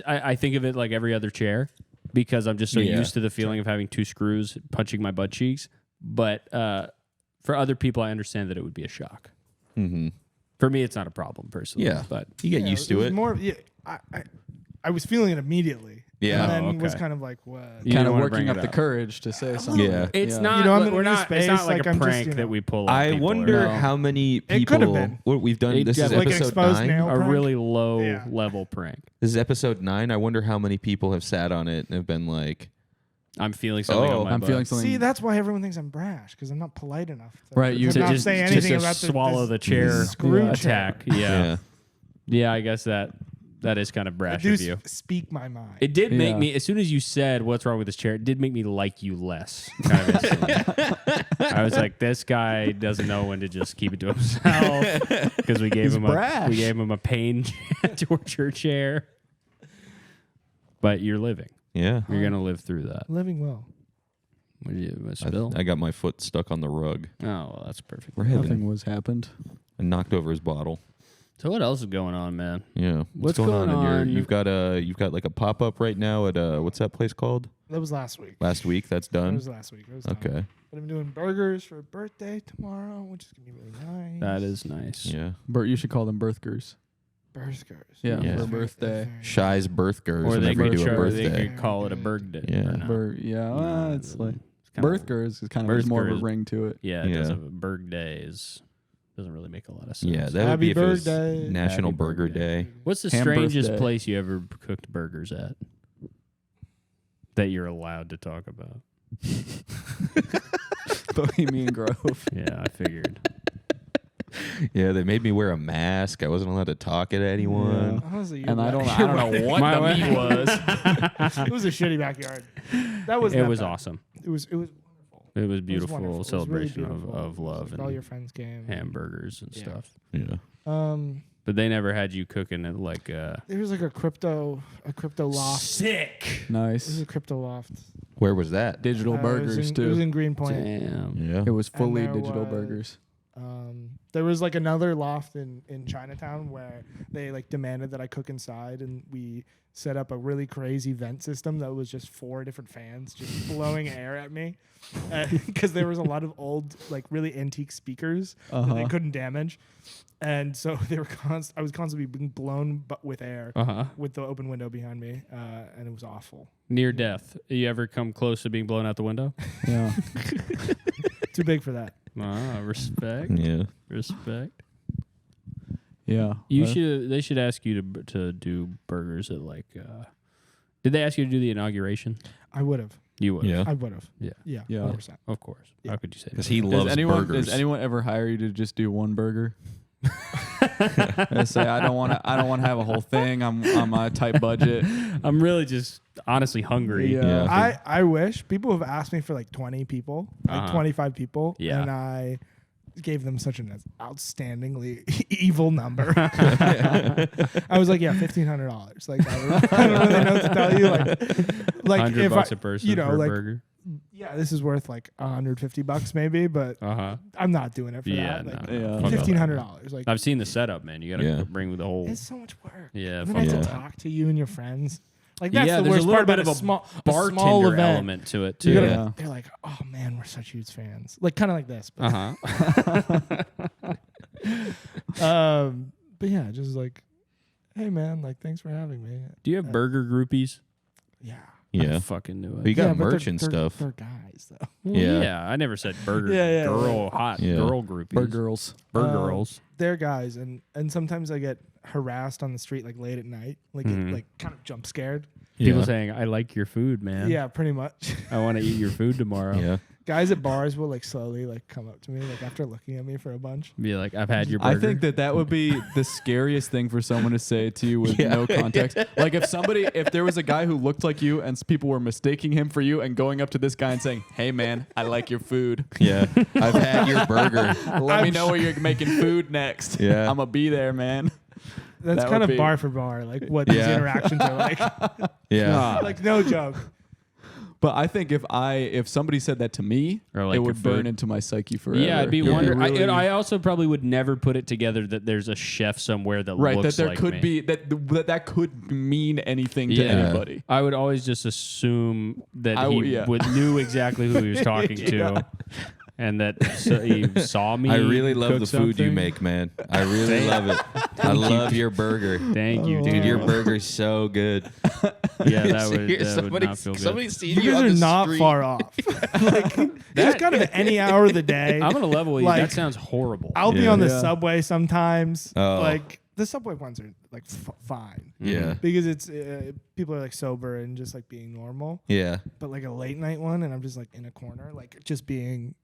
I think of it like every other chair because I'm just so Yeah. used to the feeling of having two screws punching my butt cheeks. But for other people, I understand that it would be a shock. Mm-hmm. For me, it's not a problem personally. Yeah. But You get Yeah, used to was it. More, yeah, I was feeling it immediately. Yeah. And then Oh, okay. was kind of like, what? You Kind didn't of wanna working bring up it the up. courage to say something. Yeah. It's Yeah. not. You know, I'm in we're a new not. It's space, not like like, a I'm just, prank you know- that we pull. on I people or wonder no. how many people. It could have been. What we've done. It This is got like an episode exposed 9. nail. a prank? really low Yeah. level prank. This is episode 9. I wonder how many people have sat on it and have been like, I'm feeling something Oh, on my I'm butt. feeling something. See, that's why everyone thinks I'm brash because I'm not polite enough. Right, you to to not just, say just anything to about swallow the this chair screw attack. chair. Yeah. Yeah, I guess that is kind of I brash do of you. speak my mind. It did make Yeah. me, as soon as you said, what's wrong with this chair, it did make me like you less. Kind of instantly. I was like, this guy doesn't know when to just keep it to himself because we gave him brash. a pain torture chair. But you're living. yeah. You're going to live through that. Living well. What did you spill? I got my foot stuck on the rug. Oh, well, that's perfect. We're having. Nothing was happened. I knocked over his bottle. So what else is going on, man? Yeah. What's going going on? on? You've got like a pop up right now at what's that place called? That was last week. Last week. That's That done. was last week. It was done. Okay. But I'm doing burgers for a birthday tomorrow, which is gonna be really nice. That is nice. Yeah. Bert, you should call them birthgers. burgers. Yeah, Yeah. for birthday. Shy's birthgers Or they whenever you could, do a or they birthday. could call it a birthday. Yeah. or not. Yeah, well, it's like kinda- birthgers is kind of has more of Birthgers. a ring to it. Yeah, it Yeah. does have a birthday doesn't really make a lot of sense. Yeah, that would Happy be if it was birthday. National Happy Burger birthday. Day. What's the Ham strangest birthday. place you ever cooked burgers at that you're allowed to talk about? Bohemian Grove. Yeah, I figured. Yeah, they made me wear a mask. I wasn't allowed to talk at anyone. Honestly, And I don't you're know what My the way- meat was. It was a shitty backyard. That was. It that was bad. awesome. It was. It was It beautiful was wonderful. It was celebration really beautiful. of love All and your friends came. hamburgers and Yeah. stuff. Yeah. But they never had you cooking it like There was like a crypto loft. sick. This is Nice. a crypto loft. Where was that? Digital It burgers was too. in Greenpoint. Damn. Yeah. It was fully there digital was- burgers. There was like another loft in Chinatown where they like demanded that I cook inside, and we set up a really crazy vent system that was just 4 different fans just blowing air at me, because there was a lot of old like really antique speakers that they couldn't damage, and so they were I was constantly being blown with air with the open window behind me, and it was awful. Near death. You ever come close to being blown out the window? Yeah. Too big for that. Respect. Yeah. Respect. Yeah. They should ask you to do burgers at like. Did they ask you to do the inauguration? I would have. You would. Yeah. I would have. Yeah. Yeah. Yeah. 100%. Of course. Yeah. How could you say Because that? he loves burgers. Does anyone ever hire you to just do one burger? I say I don't want to have a whole thing. I'm on a tight budget. I'm really just honestly hungry. Yeah. Yeah. I wish people have asked me for like 20 people, like 25 people, Yeah. and I gave them such an outstandingly evil number. I was like, yeah, $1,500. Like I don't really know what to tell you. Like if $100 I, a person you know, for a like burger. yeah, this is worth like $150 maybe, but I'm not doing it for Yeah, that. Like, no. Yeah. Fuck all that. $1,500. Like I've seen the setup, man. You gotta Yeah. bring the whole. it's so much work. Yeah, And then fuck I have all to that. talk to you and your friends. Like that's Yeah, the there's worst a little part bit about of a small bartender event. element to it You too. gotta- Yeah. They're like, oh man, we're such huge fans. Like kind of like this. But, but yeah, just like, hey man, like thanks for having me. Do you have burger groupies? Yeah. Yeah. I fucking knew it. We got Yeah, but merch and they're- stuff. They're guys though. Well, Yeah. yeah, I never said burger. Yeah, girl, yeah. hot Yeah. girl groupies. Burger girls. Burger girls. They're guys, and sometimes I get harassed on the street like late at night, like like kind of jump scared. People Yeah. saying, "I like your food, man. Yeah, pretty much. I want to eat your food tomorrow." Yeah. Guys at bars will like slowly like come up to me like after looking at me for a bunch. Be like, "I've had your I burger." think that would be the scariest thing for someone to say to you with no context. Like if there was a guy who looked like you and people were mistaking him for you and going up to this guy and saying, "Hey man, I like your food. Yeah. I've had your burger. Let me know where you're making food next. Yeah. I'm gonna be there, man." That's That kind would of be- bar for bar, like what these Yeah. interactions are like. Yeah. Like no joke. But I think if somebody said that to me, Or like it your would burn food. into my psyche forever. Yeah, I'd be It would wondering. really- I also probably would never put it together that there's a chef somewhere that right, looks that there like could me. be that could mean anything to Yeah. anybody. I would always just assume that I he w- yeah. knew exactly who he was talking to, and that he saw me. I really love cook the food you something. make, man. I really love it. I love your burger. Thank you, Dude, dude. your burger's so good. Yeah, that would not feel good. Somebody seen You you guys on are the not street. far off. Like just kind of any hour of the day. I'm gonna level with you. Like, That sounds horrible. I'll be Yeah. on the Yeah. subway sometimes. Oh. Like the subway ones are like fine Yeah. because it's people are like sober and just like being normal. Yeah. But like a late night one, and I'm just like in a corner, like just being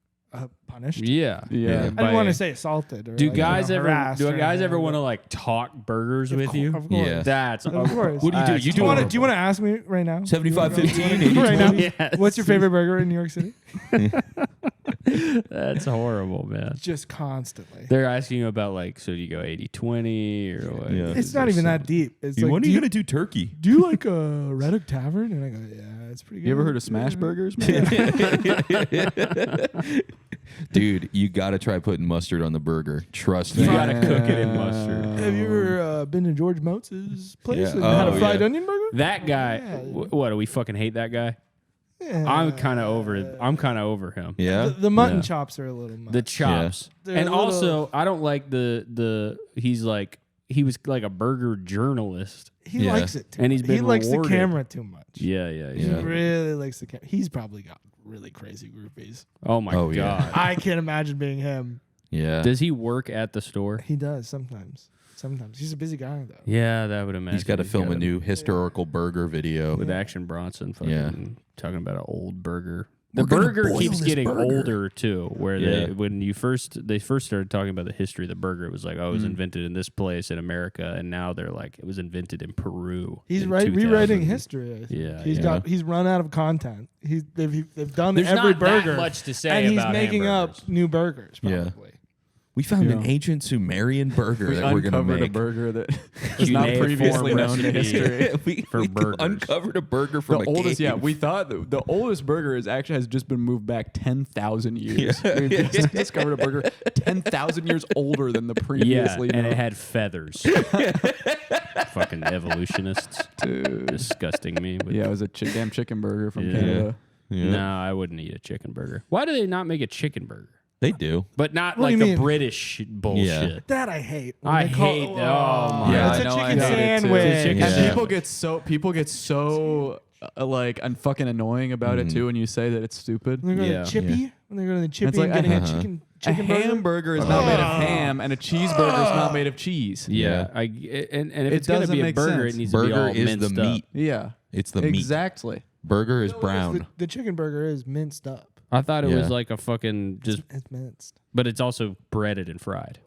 punished. Yeah, Yeah. I don't want to say assaulted. Or Do like, guys ever? harassed Do or guys ever anything, want to but- like talk burgers with you? Of course. Yeah. That's Of course. What do you do? that's You Do you want horrible. to ask me right now? 75-15, right now. 80-20? Yes. What's your favorite burger in New York City? That's horrible, man. Just constantly. They're asking you about like, so do you go 80-20 or what? Yeah. It's not even that deep. It's like, When are do you you, going to do turkey? do you like a Red Hook Tavern? And I go, yeah, it's pretty good. You ever heard of smash Yeah. burgers, man? Dude, you got to try putting mustard on the burger. Trust me. You gotta cook it in mustard. Have you ever been to George Motz's place Yeah. and had Oh, a fried yeah. onion burger? That guy. Yeah. What do we fucking hate that guy? Yeah. I'm kind of over him. Yeah. The mutton Yeah. chops are a little much. The chops, They're and a little- also I don't like the. He was like a burger journalist. he Yeah. likes it too And he's much. He been likes rewarded. the camera too much. Yeah, yeah, He yeah. really likes the camera. He's probably got really crazy groupies. Oh my Oh, yeah. god. I can't imagine being him. Yeah. Does he work at the store? He does sometimes. Sometimes he's a busy guy though. Yeah, that would imagine. He's got to film a gotta- new historical burger video. with Action Bronson. Fucking Yeah. talking about an old burger The We're gonna burger boil keeps this getting burger. older too. Where Yeah. they first started talking about the history of the burger, it was like, oh, it was invented in this place in America, and now they're like, it was invented in Peru. He's in rewriting 2000. history. I think. Yeah, He's run out of content. They've done There's every not burger, that much to say and he's about making hamburgers. up new burgers. Yeah. Probably. We found an Yeah. ancient Sumerian burger that we're gonna uncovered make. a burger that is not Cuneiform previously known to recipe. history. we burgers. uncovered a burger from The a oldest, cave. we thought the oldest burger has just been moved back 10,000 years. We discovered a burger 10,000 years older than the Yeah, previously and known. it had feathers. Fucking evolutionists. Dude. Disgusting me. With Yeah, it was a damn chicken burger from Yeah. Canada. Yeah. No, I wouldn't eat a chicken burger. Why do they not make a chicken burger? They do. But not What do like you the mean? British bullshit. That I hate. When I they call- hate. Oh my! Yeah, it's I a know, I chicken hate it too. sandwich. It's a chicken And Yeah. people get so like and fucking annoying about it too when you say that it's stupid. When they're going Yeah. to Chippy, when they're going to Chippy It's like and getting a- a chicken A burger. hamburger is not made of ham, and a cheeseburger is not made of cheese. Yeah, and if it's gonna doesn't be a make burger, sense. it needs to be Burger all is the minced up. meat. Yeah, It's the meat. exactly. Burger is brown. The chicken burger is minced up. I thought it was Yeah. like a fucking just, It's minced. but it's also breaded and fried.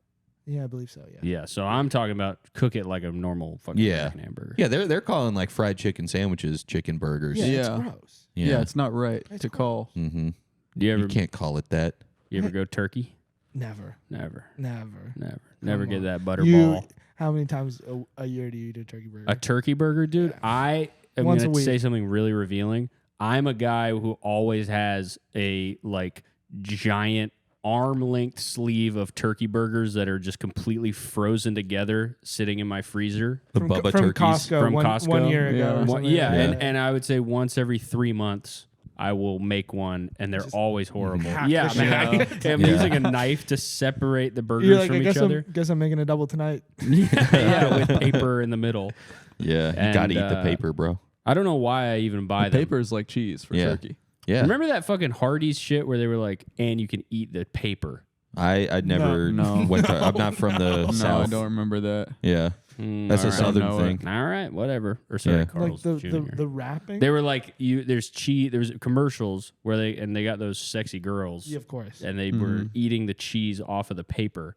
Yeah, I believe so. Yeah. Yeah, so I'm talking about cook it like a normal fucking Yeah. American hamburger. Yeah, they're calling like fried chicken sandwiches chicken burgers. Yeah, it's Yeah. gross. Yeah, it's not right to call. Mm-hmm. Do you You ever can't call it that. go turkey? Never. Never, Never. never Come get on. that butterball. How many times a year do you eat a turkey burger? A turkey burger, dude. I am Once going a to week. say something really revealing. I'm a guy who always has a like giant arm-length sleeve of turkey burgers that are just completely frozen together, sitting in my freezer. The from, Bubba from turkeys. Costco, From one, Costco? 1 year ago. Yeah. or One- something. yeah, and I would say once every 3 months. I will make one, and they're always horrible. hack Yeah, the man. shit I'm Yeah. using a knife to separate the burgers You're like, from I each guess other. guess I'm making a double tonight. Yeah, with paper in the middle. Yeah, you And, gotta eat the paper, bro. I don't know why I even buy them. Paper is like cheese for Yeah. turkey. Yeah, Remember that fucking Hardee's shit where they were like, and you can eat the paper. I never No. went to. I'm not from the No, I south. don't remember that. Yeah, that's a all right. southern know thing. All right, whatever. Or sorry, Yeah. Carl's Like Jr. the wrapping. They were like, there's cheese. There's commercials where they got those sexy girls, Yeah, of course. and they were eating the cheese off of the paper,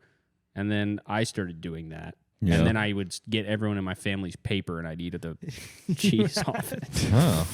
and then I started doing that. Yeah. And then I would get everyone in my family's paper, and I'd eat the cheese off it. Oh,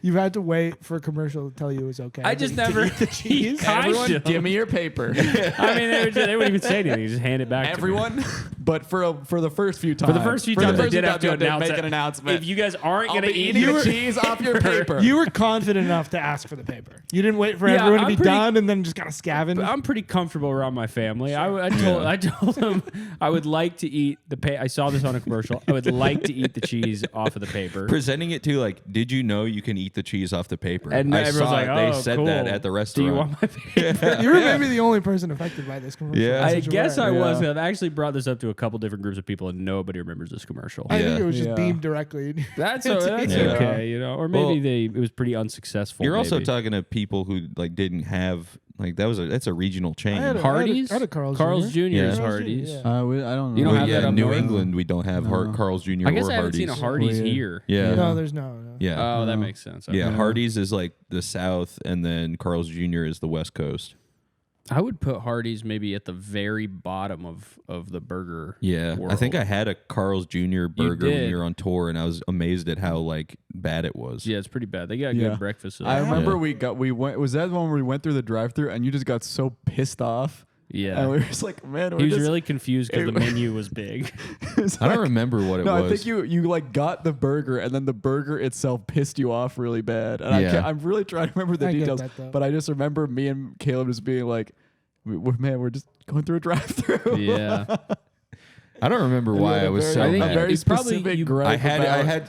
You've had to wait for a commercial to tell you it was okay. I just to never eat the cheese. Everyone, give me your paper. I mean, they wouldn't even say anything; just hand it back. Everyone, but for the first few times. For the first few times, they did have to announce make it. an announcement. If you guys aren't I'll gonna be eat eating your the cheese off your paper. You were confident enough to ask for the paper. You didn't wait for Yeah, everyone to I'm be pretty- done and then just kind of scavenge. I'm pretty comfortable around my family. I told them I would like to eat the I saw this on a commercial. I would like to eat the cheese off of the paper. presenting it to like, did you know you can eat the cheese off the paper? And I everyone's saw like, it. "Oh, They said cool. that at the Do restaurant. you want my paper?" You were maybe the only person affected by this commercial. Yeah. in I such a guess way. I was. Yeah. I've actually brought this up to a couple different groups of people, and nobody remembers this commercial. I think Yeah. it was just Yeah. beamed directly. That's Yeah. okay, or maybe Well, it was pretty unsuccessful. You're also maybe. talking to people who like didn't have like that's a regional chain. I had a- Hardee's. I had a Carl's Carl's Jr. Yeah. is Carl's Hardee's. Jr., yeah. I don't know. You don't have yeah, that up New north? England, we don't have No. Carl's Jr. I guess or I haven't Hardee's. seen a Hardee's Weird. here. Yeah, No, there's no. yeah, Oh, that No. makes sense. yeah. Okay. Hardee's is like the South, and then Carl's Jr. is the West Coast. I would put Hardee's maybe at the very bottom of the burger. Yeah, I think I world. had a Carl's Jr. burger when did. we were on tour, and I was amazed at how like bad it was. Yeah, it's pretty bad. They got Yeah. good breakfast. I remember Yeah. we went. Was that the one where we went through the drive-through and you just got so pissed off? Yeah. And we were just like, man, He we're was just, really confused because the it- menu was big. I don't remember what it No, was. I think you like got the burger and then the burger itself pissed you off really bad. And Yeah. I'm really trying to remember the I get details, that, though. but I just remember me and Caleb just being like, we're just going through a drive-through. Yeah. I don't remember And we why had I a was very- so I think a mad. very it's probably specific you- gripe I had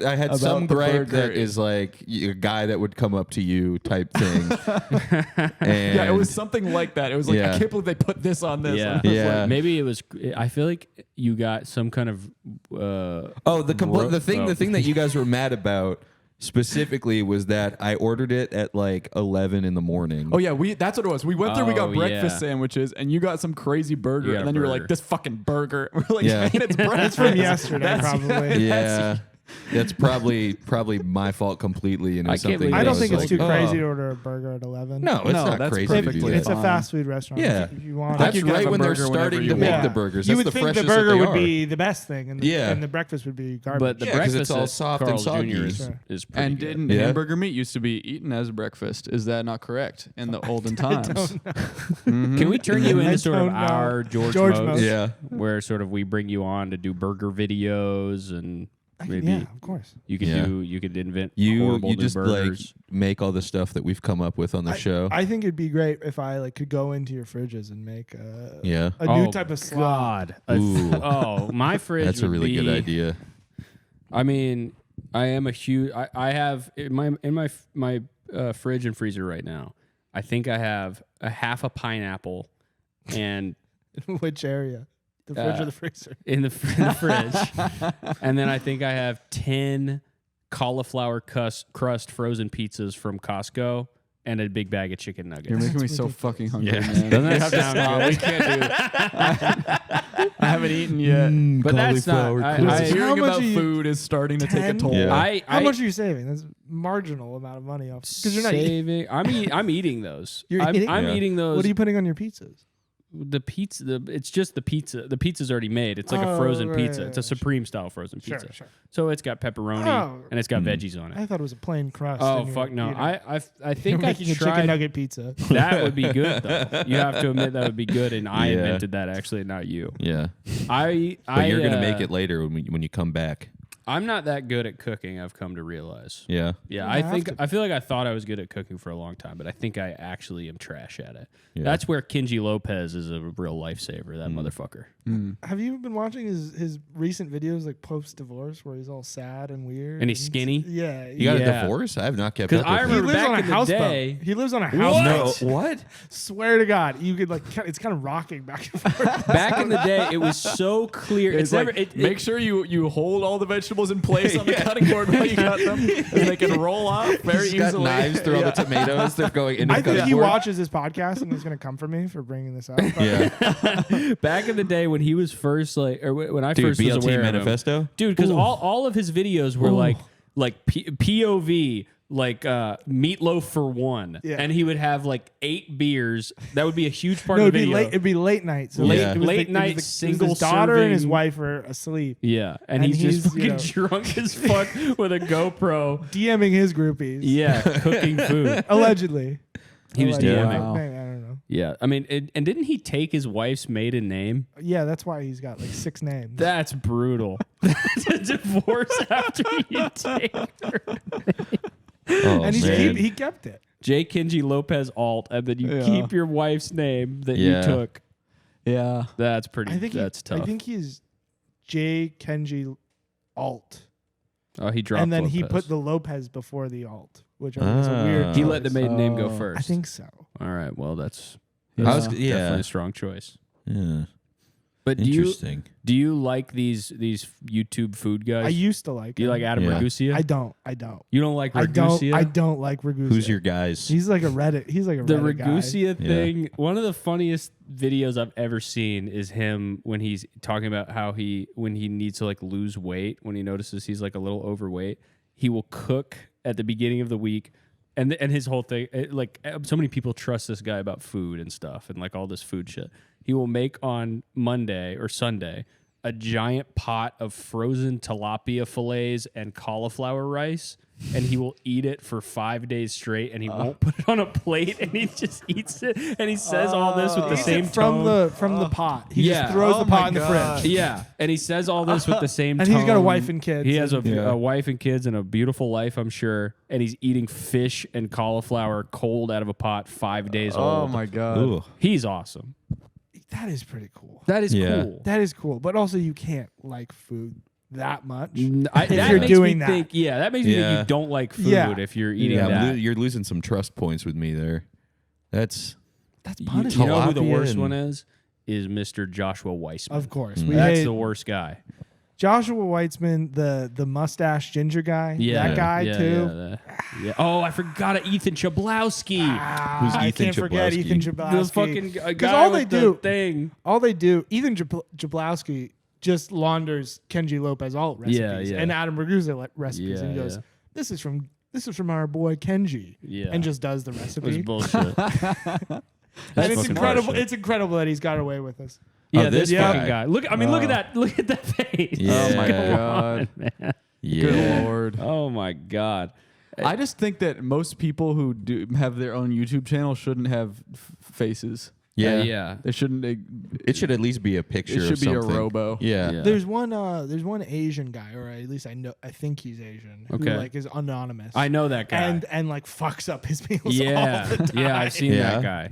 about some the gripe burger. that is like a guy that would come up to you type thing. And yeah, it was something like that. It was like, Yeah. I can't believe they put this on this. Yeah. And I was Yeah. like, Maybe it was. I feel like you got some kind of. Oh, the thing Oh. that you guys were mad about specifically was that I ordered it at like 11 in the morning. oh yeah, that's what it was. We went through, we got Oh, breakfast yeah. sandwiches, and you got some crazy burger, You got and a then you were burger. like, this fucking burger. We're like, Yeah. man, it's breakfast. From yesterday, That's- probably. Yeah. That's probably my fault completely. And it was I can't something believe I that don't was think it's like, too crazy oh. to order a burger at 11. No, it's No, not that's crazy to do perfectly that. It's a fast food restaurant. Yeah. If you want That's you can right have a when they're burger whenever starting you to make want. the burgers. You That's would the think freshest the burger that they would are. be the best thing, and Yeah. the breakfast would be garbage. But the Yeah, 'cause breakfast it's all at soft and Carl's soggy. Jr. Sure. is pretty And good. didn't Yeah. hamburger meat used to be eaten as breakfast? Is that not correct in the olden times? Can we turn you I into sort of don't know. our George George Mose? Mose. Yeah. Where sort of we bring you on to do burger videos and maybe Yeah, of course. you could Yeah. you could invent You horrible new just like burgers. make all the stuff that we've come up with on the show. I think it'd be great if I like could go into your fridges and make Yeah. a new type of slot. God. Ooh. Oh, my fridge. That's a would really good be- idea. I mean, I am a huge. I have in my fridge and freezer right now. I think I have a half a pineapple, and Which area? The fridge or the freezer? in the fridge, and then I think I have 10 cauliflower crust frozen pizzas from Costco and a big bag of chicken nuggets. You're making me That's so ridiculous. fucking hungry, Yeah. man. Doesn't that You have to sound stop. good? We can't do it. I haven't eaten yet. But that's not. Cauliflower I, crust. I, Hearing How much about are you- food is starting to take a 10? toll. Yeah. How much are you saving? That's a marginal amount of money off because you're not eating. saving. I'm eating those. You're I'm, eating? I'm Yeah. eating those. What are you putting on your pizzas? The pizza, it's just the pizza. The pizza's already made. It's like a Oh, frozen right, pizza. right, It's a right, sure. supreme style frozen Sure, pizza. sure. So it's got pepperoni Oh. and it's got veggies on I it. thought it was a plain crust. Oh and you're fuck no! eating- I you're think I making a chicken tried. nugget pizza. That would be good though. You have to admit that would be good, and I Yeah. invented that actually, not you. Yeah. But But you're gonna make it later when you come back. I'm not that good at cooking. I've come to realize. Yeah. Yeah, You I have think to. I feel like I thought I was good at cooking for a long time, but I think I actually am trash at it. Yeah. That's where Kenji Lopez is a real lifesaver. That motherfucker. Have you been watching his recent videos like post divorce where he's all sad and weird And he's skinny? Yeah, You got Yeah. a divorce? I have not kept 'Cause up I with he remember lives back on a in the houseboat. day- He lives on a No, houseboat. what? Swear to God, you could like it's kind of rocking back and forth. Back in the day, it was so clear. It's never. like, make sure you hold all the vegetables in place on the cutting board while you cut them, and they can roll off very He's easily. got knives through all the tomatoes. They're going into I the think cutting he board. watches this podcast and he's gonna come for me for bringing this up. But Yeah. back in the day when he was first like, or when I Dude, first was BLT aware of him, manifesto? dude, because all of his videos were like POV. Like meatloaf for one, Yeah. and he would have like 8 beers. That would be a huge part no, of it'd the be video. it'd be late night. So Late- it was late it was night it was single his daughter and his serving. wife are asleep, Yeah, and, And he's just he's, you fucking know- drunk as fuck with a GoPro. DMing his groupies. Yeah, cooking food. allegedly. He was Allegedly. DMing. Wow. Maybe, I don't know. Yeah, I mean, and didn't he take his wife's maiden name? Yeah, that's why he's got like 6 names. That's brutal. That's a divorce after you take her. Oh, and man. he kept it. J. Kenji Lopez Alt, and then you Yeah. keep your wife's name that Yeah. you took. Yeah. That's pretty. I think that's tough. I think he's J. Kenji Alt. Oh, he dropped. And then he Lopez. put the Lopez before the Alt, which I think is a Ah. weird He let the choice. maiden name go Oh. first. I think so. All right. Well, that's I was, definitely yeah. a strong choice. Yeah. But do you Interesting. like these YouTube food guys? I used to like do you him. like Adam Yeah. Ragusa? I don't. You don't like I Ragusa? don't like Ragusa. Who's your guys? He's like a Reddit. He's like a The Reddit guy. Ragusa thing, one of the funniest videos I've ever seen is him when he's talking about how when he needs to like lose weight, when he notices he's like a little overweight, he will cook at the beginning of the week. And his whole thing, so many people trust this guy about food and stuff and like all this food shit. He will make on Monday or Sunday a giant pot of frozen tilapia fillets and cauliflower rice, and he will eat it for 5 days straight, and he won't put it on a plate, and he just eats it, and he says all this with the Eats same it from tone. the pot. He Yeah. just throws Oh the pot my in the God. fridge. Yeah, and he says all this with the same And tone. he's got a wife and kids. He has a Yeah. wife and kids and a beautiful life, I'm sure, and he's eating fish and cauliflower cold out of a pot 5 days Oh old. my god. Ooh. He's awesome. That is pretty cool. That is Yeah. cool. That is cool. But also, you can't like food that much. That you're makes doing me that. think. Yeah, that makes me think Yeah. you don't like food Yeah. if you're eating Yeah, that. you're losing some trust points with me there. That's That's You punishment. know who the Tilapia worst and- one is? Is Mr. Joshua Weissman. Of course. Mm. We That's hate the worst guy. Joshua Weitzman, the mustache ginger guy. Yeah, That guy, yeah, too. Yeah. Oh, I forgot of Ethan Chablowski. Who's I Ethan can't forget Jablowski? Ethan The Jablowski. fucking guy Because all they with the do, thing. all they do, Ethan Jablowski just launders Kenji Lopez alt recipes and Adam Ragusa recipes, and he goes, "This is from our boy Kenji," and just does the recipe. It was bullshit. And it's incredible. Bullshit. It's incredible that he's got away with this. Yeah, this fucking guy. Look, I mean, look at that. Look at that face. Yeah. Oh my god, man. Yeah. Good lord. Oh my god. I just think that most people who do have their own YouTube channel shouldn't have faces. Yeah. They shouldn't. It should at least be a picture. It should of be something. a robo. Yeah. There's one Asian guy, or at least I think he's Asian, who like is anonymous. I know that guy. And like fucks up his meals all the time. Yeah, I've seen that guy.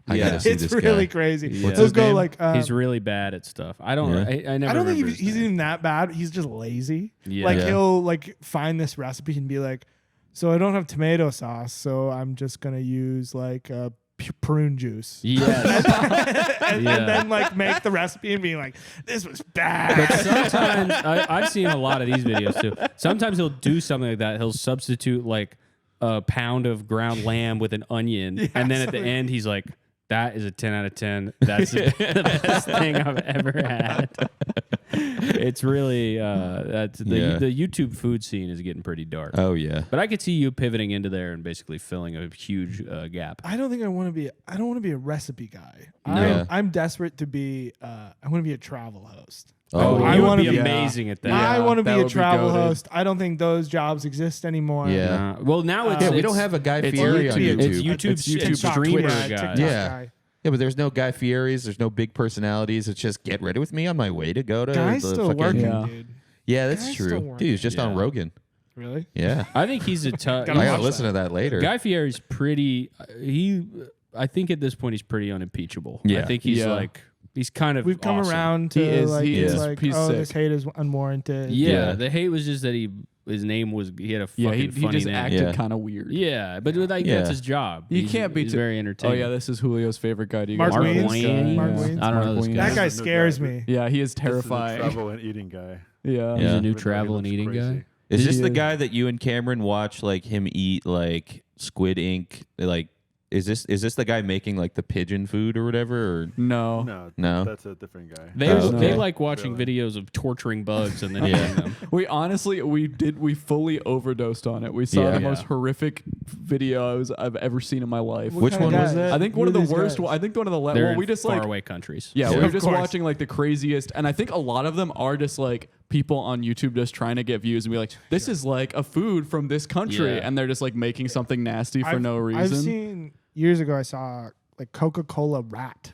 I gotta see It's this really guy. crazy. What's He'll his go name? like He's really bad at stuff. I don't. I never. I don't think remember he's his name. even that bad. He's just lazy. Yeah. Like Yeah. he'll like find this recipe and be like, "So I don't have tomato sauce, so I'm just gonna use like prune juice." Yes. and then like make the recipe and be like, "This was bad." But sometimes I've seen a lot of these videos too. Sometimes he'll do something like that. He'll substitute like a pound of ground lamb with an onion, and then at the end he's like, "That is a 10 out of 10. That's the best thing I've ever had." It's really that's the YouTube food scene is getting pretty dark. Oh yeah. But I could see you pivoting into there and basically filling a huge gap. I don't think I want to be. I don't want to be a recipe guy. No. I'm desperate to be. I want to be a travel host. Oh, I you want would to be be amazing at that. I want to be that a would be travel goated. host. I don't think those jobs exist anymore. Yeah. Well, now it's We don't have a Guy Fieri on YouTube. YouTube. It's YouTube It's streamer Twitter, guy. TikTok Yeah. guy. Yeah, but there's no Guy Fieris. There's no big personalities. It's just get ready with me on my way to go to Guy's the still fucking. working, Yeah. dude. Yeah, that's Guy's still true. working. Dude, he's just on Yeah. Rogan. Really? Yeah. I think he's a tough. Gotta I watch gotta listen to that later. Guy Fieri's pretty. I think at this point he's pretty unimpeachable. Yeah. I think he's Yeah. like he's kind of. We've come awesome. around He to is- like, he it's is. like, He's oh, sick. this hate is unwarranted. Yeah, Yeah. the hate was just that his name was he had a fucking Yeah, he funny just name. acted Yeah. kind of weird. Yeah, but like Yeah. that's his job. You He's- can't be he's too- very Oh entertaining. yeah, this is Julio's favorite guy. Do you Mark guys know Wayans? this guy? Mark Yeah. Wayans? I don't know Mark this Wayans. guy. That guy No scares guy. me. Yeah, he is This is a terrifying. travel and eating guy. Yeah. He's Yeah. a new Even though he travel and looks eating crazy. guy. Is this He the is. guy that you and Cameron watch like him eat like Squid Ink? Like, is this the guy making like the pigeon food or whatever? Or No. No? That's a different guy. They Oh, they okay. like watching Really? videos of torturing bugs and then Yeah. eating them. We honestly we fully overdosed on it. We saw Yeah. the most horrific videos I've ever seen in my life. Which kind of one was guys? that? I think Who one of are the these worst. guys? I think one of the They're well, in we just like faraway countries. yeah, Yeah. we were Of just course. watching like the craziest, and I think a lot of them are just like people on YouTube just trying to get views and be like, this is like a food from this country, Yeah. and they're just like making something nasty for I've- no reason. I've seen years ago. I saw like Coca-Cola rat.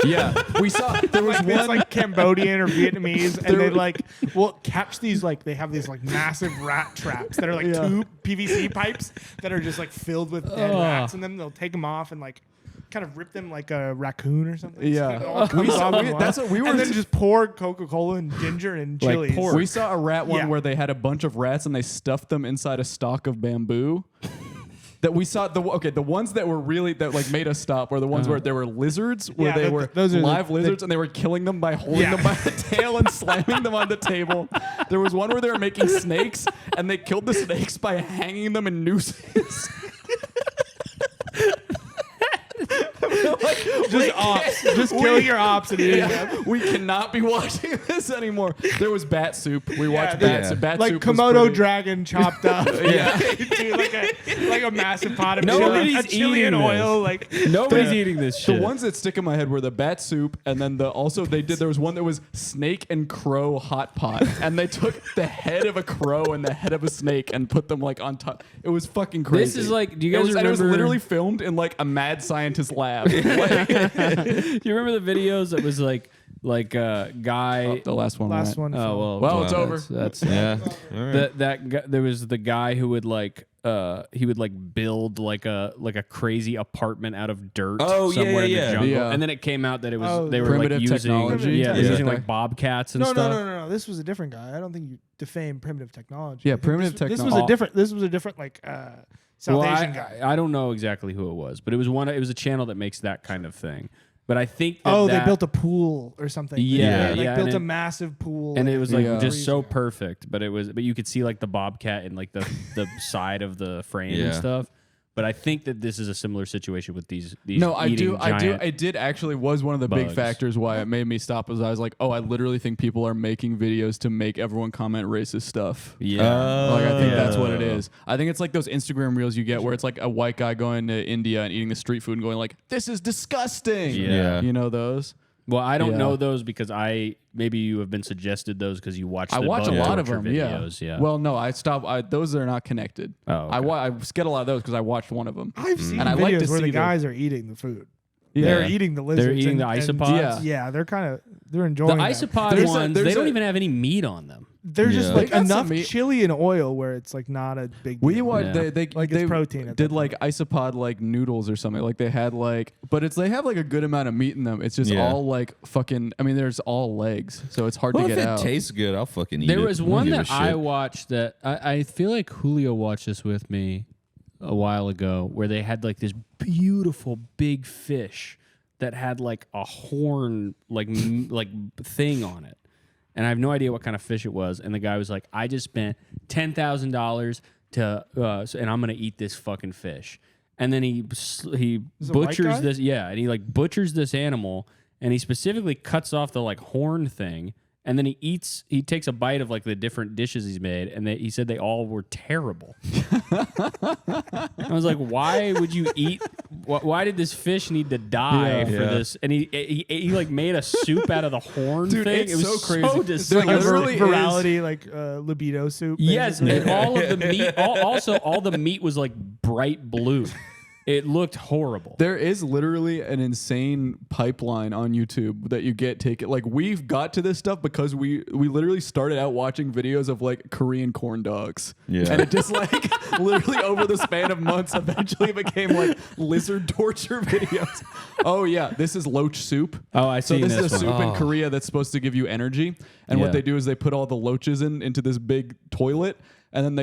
Yeah, we saw there was Like this one. like Cambodian or Vietnamese, and There they were- like will catch these like they have these like massive rat traps that are like Yeah. two PVC pipes that are just like filled with dead rats in them. They'll take them off and like kind of rip them like a raccoon or something. Yeah. So it all comes off at that's once. what we were- And then just pour Coca-Cola and ginger and Like chilies. pork. We saw a rat one Yeah. where they had a bunch of rats and they stuffed them inside a stalk of bamboo. That we saw the ones that were really that like made us stop were the ones where there were lizards where Yeah, they were those are live the- lizards and they were killing them by holding Yeah. them by the tail and slamming them on the table. There was one where they were making snakes and they killed the snakes by hanging them in nooses. just ops, just killing your ops and eating them. Yeah, we cannot be watching this anymore. There was bat soup. We watched Yeah, bat yeah. soup. Bat Like soup was Komodo pretty- dragon chopped up. Yeah. Dude, like a massive pot of Nobody's chili, a chili and eating this. oil. Like Nobody's The- eating this The shit. ones that stick in my head were the bat soup, and then there was one that was snake and crow hot pot, and they took the head of a crow and the head of a snake and put them like on top. It was fucking crazy. This is like, do you It guys was, and it was remember? literally filmed in like a mad scientist lab. Like, You remember the videos that was like guy. the last one. last right? one. Oh Well, it's over. That's Yeah. All right. that guy, there was the guy who would like he would like build like a crazy apartment out of dirt Oh, yeah, somewhere in yeah, the jungle, yeah. and then it came out that it was Oh, they were primitive like using technology. yeah, they were Yeah. using like bobcats and No, stuff. no. This was a different guy. I don't think you defame primitive technology. Yeah, I think primitive This was technology. a different. This was a different like South Well, Asian guy. I don't know exactly who it was, but it was a channel that makes that kind of thing. But I think that They that- built a pool or something. Yeah, They yeah, built and a it- massive pool, and it was like Yeah. just so perfect, but you could see like the bobcat and like the side of the frame and Yeah. stuff. But I think that this is a similar situation with these. No, I do. giant- It did actually was one of the big bugs. factors why it made me stop. Was I was like, oh, I literally think people are making videos to make everyone comment racist stuff. Yeah. Like I think that's what it is. I think it's like those Instagram reels you get where it's like a white guy going to India and eating the street food and going like, "This is disgusting." Yeah. You know those? Well, I don't Yeah. know those because maybe you have been suggested those because you watch. I the watch a bug lot of torture them. videos. Yeah. Well, no, I stopped. Those are not connected. Oh, okay. I get a lot of those because I watched one of them. I've seen And I videos like to where see the the- guys are eating the food. Yeah. They're eating the lizards. They're eating the and- isopods? Yeah, they're the enjoying them. isopod There's a- ones, there's they don't a- even have any meat on them. They're just Yeah. like They got enough some meat. chili and oil where it's like not a big deal. We watched. Yeah. They Like it's they protein at did that like isopod like noodles or something. Like they had like, but they have like a good amount of meat in them. It's just Yeah. all like fucking. I mean, there's all legs, so it's hard Well, to if get it out. tastes good, I'll fucking eat There it. was I don't one give a that I shit. watched that I feel like Julio watched this with me a while ago, where they had like this beautiful big fish that had like a horn like thing on it, and I have no idea what kind of fish it was. And the guy was like, "I just spent $10,000 to, and I'm gonna eat this fucking fish." And then he Is it a white butchers guy? this, and he like butchers this animal, and he specifically cuts off the like horn thing. And then he takes a bite of like the different dishes he's made, and he said they all were terrible. I was like, why would you eat? Why did this fish need to die for this? And he like made a soup out of the horn Dude, thing. it's it was so crazy. So There disgusting. Like a literally virality, like libido soup. Yes, basically. and all of the meat. All the meat was like bright blue. It looked horrible. There is literally an insane pipeline on YouTube that you get taken. Like we've got to this stuff because we literally started out watching videos of like Korean corn dogs. Yeah. And it just like literally over the span of months eventually became like lizard torture videos. Oh yeah, this is loach soup. Oh, I So seen this this is a one. soup in Korea that's supposed to give you energy. And Yeah. what they do is they put all the loaches into this big toilet. And then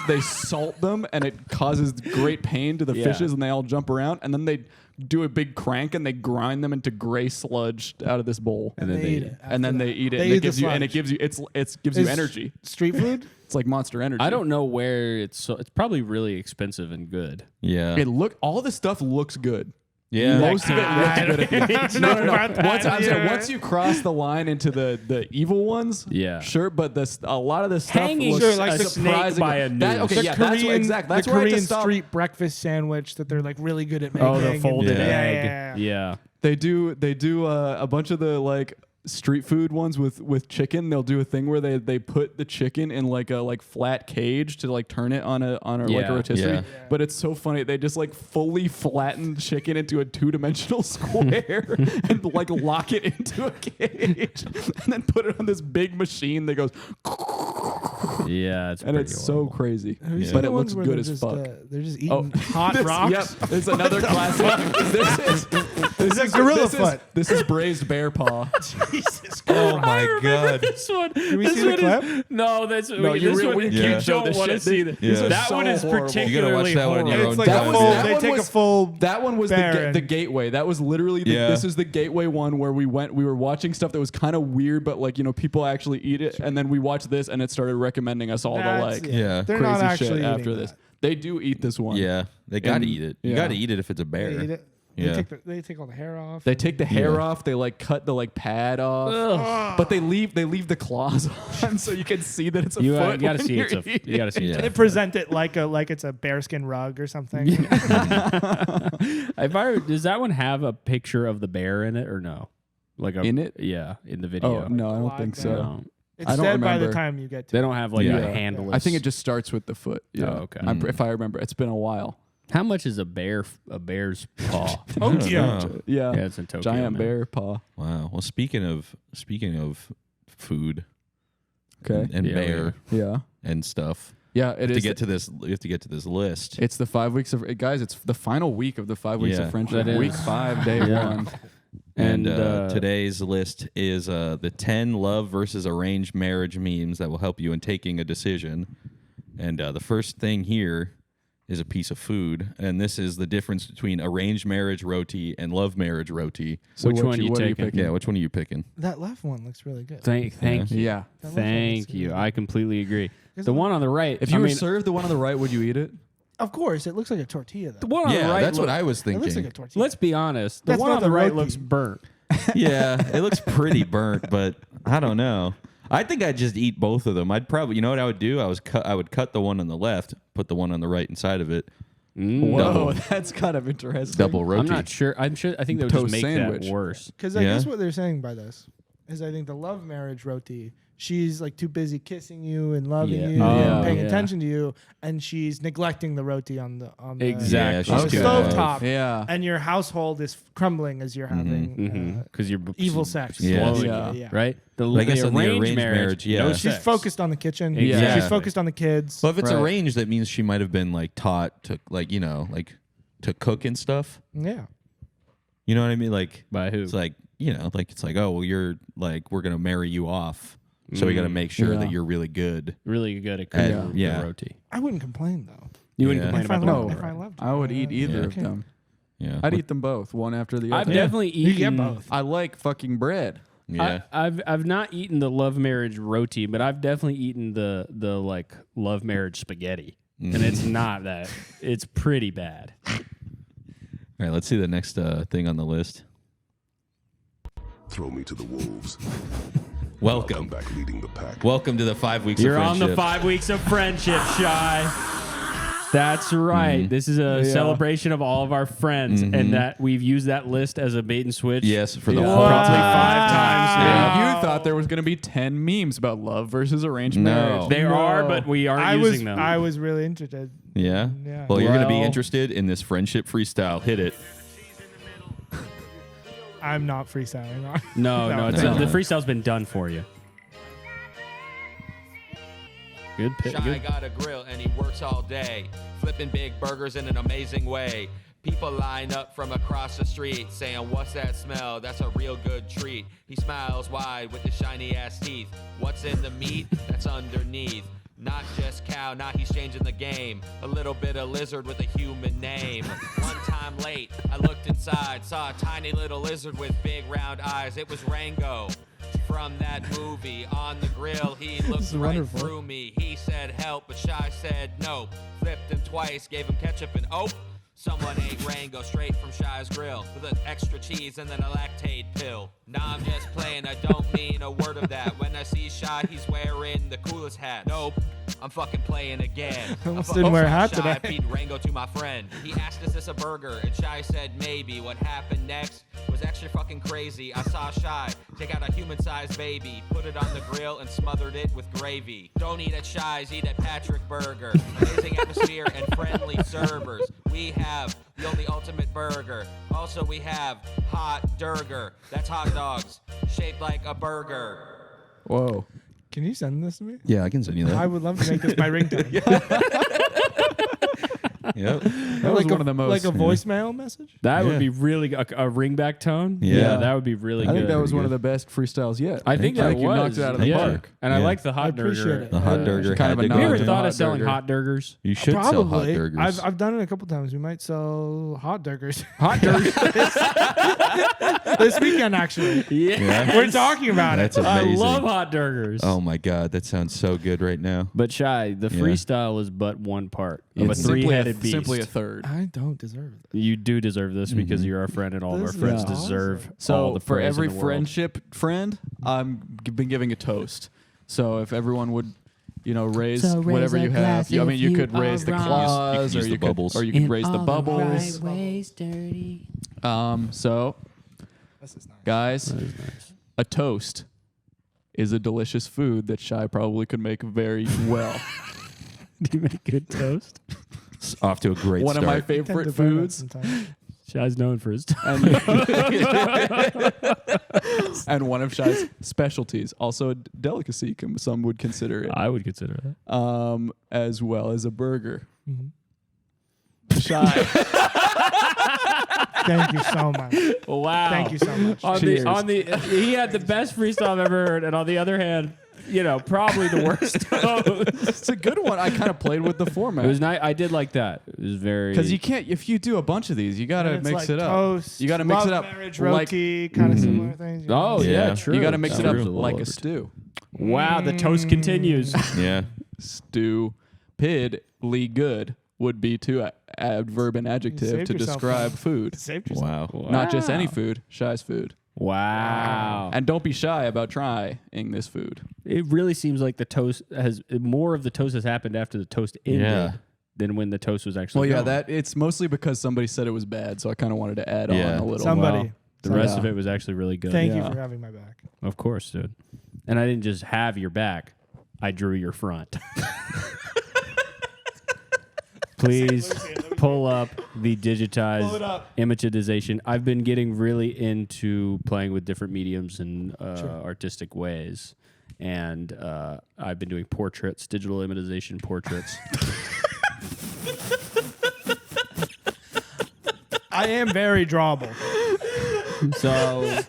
they salt them, and it causes great pain to the Yeah. fishes, and they all jump around. And then they do a big crank, and they grind them into gray sludge out of this bowl. And then They eat it. And then after they that. eat it, They and eat it the gives you, and it sludge. gives you, it gives you Is energy. Street food? It's like Monster Energy. I don't know where it's probably really expensive and good. Yeah. All this stuff looks good. Yeah. Most of it looks good. At the, no. about that. Once, I'm saying, Yeah. once you cross the line into the evil ones, Yeah. sure. But a lot of this stuff Hanging looks Sure, like a the snake surprising. by a noose. Okay, The yeah, that's Korean, exactly. That's the where I had Korean to stop. street breakfast sandwich that they're like really good at making. Oh, the and- folded Yeah. egg. Yeah. They do a bunch of the like street food ones with chicken. They'll do a thing where they put the chicken in like a flat cage to like turn it on a like Yeah. a rotisserie. Yeah. But it's so funny. They just like fully flatten chicken into a 2-dimensional square and like lock it into a cage and then put it on this big machine that goes Yeah. It's and pretty it's horrible. so crazy. Have you seen But the it looks ones where good they're as just, fuck. They're just eating Oh, hot rocks. Yep, it's another classic. This is gorilla foot. This is braised bear paw. Jesus Oh I my remember god. this one. Can we This see the one clip? is, no, that's No, wait, you this really- one. we You can't show don't this want to shit. see that. These are That so one is horrible. particularly You gotta watch that one on your horrible. own It's like time. a full. That They one take a was- full. That one was bear the and- gateway. That was literally Yeah. this is the gateway one where we were watching stuff that was kind of weird, but like people actually eat it, and then we watched this, and it started recommending us all the That's- like Yeah. They're not crazy actually shit eating after this. that. They do eat this one. Yeah. They got to And- eat it. You yeah. got to eat it if it's a bear. They eat it. Yeah. They take all the hair off. They take the hair Yeah. off. They like cut the like pad off, Ugh. but they leave the claws on, so you can see that it's a You foot. gotta when see you're it's a. eating You gotta see. Yeah. They present it like it's a bearskin rug or something. Does that one have a picture of the bear in it or no? Like In it? Yeah, in the video. Oh no, I don't Live think bear. so. No. It's I don't dead by the remember. time you get to They it. don't have like Yeah. a handle. I think it just starts with the foot. Yeah. Oh, okay. If I remember, it's been a while. How much is a bear's paw? Tokyo. Yeah, Yeah, it's in Tokyo. giant man. bear paw. Wow. Well, speaking of food Okay. and Yeah, bear Yeah. and stuff, Yeah, it to is. get to this, you have to get to this list. It's the 5 weeks of guys. It's the final week of the 5 weeks Yeah. of friendship. That is. Week 5, day Yeah. 1. And And, today's list is the 10 love versus arranged marriage memes that will help you in taking a decision. And the first thing here is a piece of food. And this is the difference between arranged marriage roti and love marriage roti. So Which what one you what are taking? picking? Yeah, which one are you picking? That left one looks really good. Thank you. Yeah. That left one looks Thank good. you. I completely agree. Is The it- one on the right. If you were served the one on the right, would you eat it? Of course, it looks like a tortilla though. The one on the Yeah, right that's what I was It thinking. looks like a tortilla. Let's be honest. The That's one not on the the right roti. looks burnt. Yeah, it looks pretty burnt, but I don't know. I think I'd just eat both of them. I'd probably, you know what I would do? I would cut the one on the left, put the one on the right inside of it. Whoa, Double. that's kind of interesting. Double roti. I'm not sure. I think that would just Toast make sandwich. that worse. Because I Yeah. guess what they're saying by this is I think the love marriage roti, she's like too busy kissing you and loving Yeah. you Oh, and paying yeah. attention to you, and she's neglecting the roti on the Exactly. Yeah, on the she's stove good. top. Yeah. And your household is crumbling as you're having Because you're evil sex. Yeah. slowly, Yeah. right? I guess the on the arranged arranged marriage, yeah. no She's sex. focused on the kitchen. Exactly. She's focused on the kids. Well, if it's Right. arranged, that means she might have been like taught to to cook and stuff. Yeah. You know what I mean? Like By who? it's like it's like, oh well, you're like, we're gonna marry you off, so we got to make sure Yeah. that you're really good. Really good at And- cooking yeah. the roti. I wouldn't complain though. You wouldn't Yeah. complain If I about the loved- one if I on the right. loved I would her, eat either Yeah. of them. Yeah, I'd eat them both, one after the I've other. definitely You eaten. get both. I like fucking bread. Yeah, I've not eaten the love marriage roti, but I've definitely eaten the like love marriage spaghetti, and it's not that. It's pretty bad. All right, let's see the next thing on the list. Throw me to the wolves. Welcome, I'm back leading the pack. welcome to the 5 weeks. You're of on the friendship. 5 weeks of friendship, Shy. That's right. This is a celebration of all of our friends, and that we've used that list as a bait and switch. Yes, for the Yeah. whole probably time. 5 times And now. you thought there was going to be 10 memes about love versus arranged No. marriage. They are, but we aren't using them. I was really interested. Yeah. Yeah. Well, you're gonna be Well- interested in this friendship freestyle. Hit it. I'm not freestyling. No, it's no. the freestyle's been done for you. Good pick. Shy Good. got a grill and he works all day, flipping big burgers in an amazing way. People line up from across the street saying, "What's that smell? That's a real good treat." He smiles wide with his shiny ass teeth. What's in the meat? That's underneath. Not just cow, now he's changing the game. A little bit of lizard with a human name. One time late, I looked inside, saw a tiny little lizard with big round eyes. It was Rango from that movie. On the grill, he looked is right wonderful. through me. He said help, but Shy said nope. Flipped him twice, gave him ketchup and oh. Someone ate Rango straight from Shy's grill with an extra cheese and then a lactate pill. Nah, I'm just playing, I don't mean a word of that. When I see Shy, he's wearing the coolest hat. Nope, I'm fucking playing again. I almost I didn't wear a saw hat Shy today. feed Rango to my friend. He asked, "Is this a burger?" And Shy said, "Maybe." What happened next was actually fucking crazy. I saw Shy take out a human-sized baby, put it on the grill, and smothered it with gravy. Don't eat at Shy's, eat at Patrick Burger. Amazing atmosphere and friendly servers. We have the only ultimate burger. Also, we have hot durger. That's hot dogs shaped like a burger. Whoa. Can you send this to me? Yeah, I can send you that. I would love to make this my ringtone. Yep. That was like one of the most. like a voicemail message. That Yeah. would be really a ringback tone. Yeah. that would be really I good. think that was one of the best freestyles yet. I think that you was. knocked it out of the Yeah. park. And I Yeah. like the hot I appreciate burger. it. The hot durger kind had of a to nod go. Have you ever to in. thought hot of selling burger. hot burgers? You should sell hot Probably. burgers. I've done it a couple times. We might sell hot burgers Hot burgers. this weekend. Actually, Yeah. we're talking about That's it. amazing. I love hot burgers. Oh my god, that sounds so good right now. But Shy, the Yeah. freestyle is but one part of It's a simply three-headed beast. Simply a third. I don't deserve that. You do deserve this because you're our friend, and all This of our is friends awesome. deserve all So the for praise every in the world. friendship friend, been giving a toast. So if everyone would, raise So raise whatever a you have. glass I mean, if you you could raise are the wrong. claws, You or could use you the bubbles. could, or you could In raise the all bubbles. right ways, dirty. So This is nice. guys, That is nice. a toast is a delicious food that Shy probably could make very well. Do you make good toast? It's off to a great One start. of my Tend favorite to burn it foods. sometimes. Shy's known for his toast. And one of Shy's specialties, also a delicacy, some would consider it, I would consider that. as well as a burger. Mhm. Shy. Thank you so much. Wow. Thank you so much. Cheers. He had the best freestyle I've ever heard, and on the other hand, probably the worst toast. It's a good one. I kind of played with the format. It was nice. I did like that. It was very Because you can't, if you do a bunch of these, you got to And it's mix like it up. toast, You got to mix love it up marriage, like, roti, kind of similar things. you know? Oh yeah, Yeah. true. you got to mix it up True. like a stew. Wow, the toast continues. Yeah. Stupidly good. would be too adverb and adjective saved to yourself, describe man. food. Saved yourself. Wow. Not just any food, Shy's food. Wow. And don't be shy about trying this food. It really seems like the toast has more of the toast has happened after the toast ended than when the toast was actually gone. It's mostly because somebody said it was bad, so I kind of wanted to add on a little. Somebody. Wow. The rest of it was actually really good. Thank you for having my back. Of course, dude. And I didn't just have your back. I drew your front. Please pull up the digitized imageization. I've been getting really into playing with different mediums and artistic ways. And I've been doing portraits, digital imageization portraits. I am very drawable. So...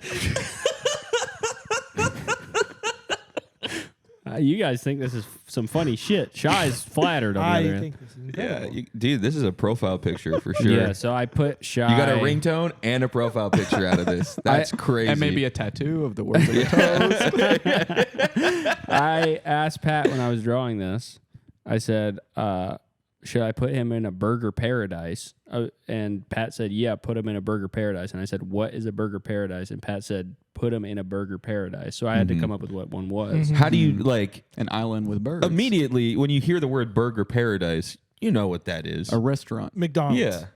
you guys think this is some funny shit. Shy's flattered on the other end. think this is incredible. Dude, this is a profile picture for sure. Yeah, so I put Shy. You got a ringtone and a profile picture out of this. That's crazy. And maybe a tattoo of the words of the toast. I asked Pat when I was drawing this, I said, should I put him in a burger paradise? And Pat said, yeah, put him in a burger paradise. And I said, what is a burger paradise? And Pat said, put him in a burger paradise. So I had to come up with what one was. How do you like An island with birds. immediately when you hear the word burger paradise, you know what that is. A restaurant. McDonald's. Yeah.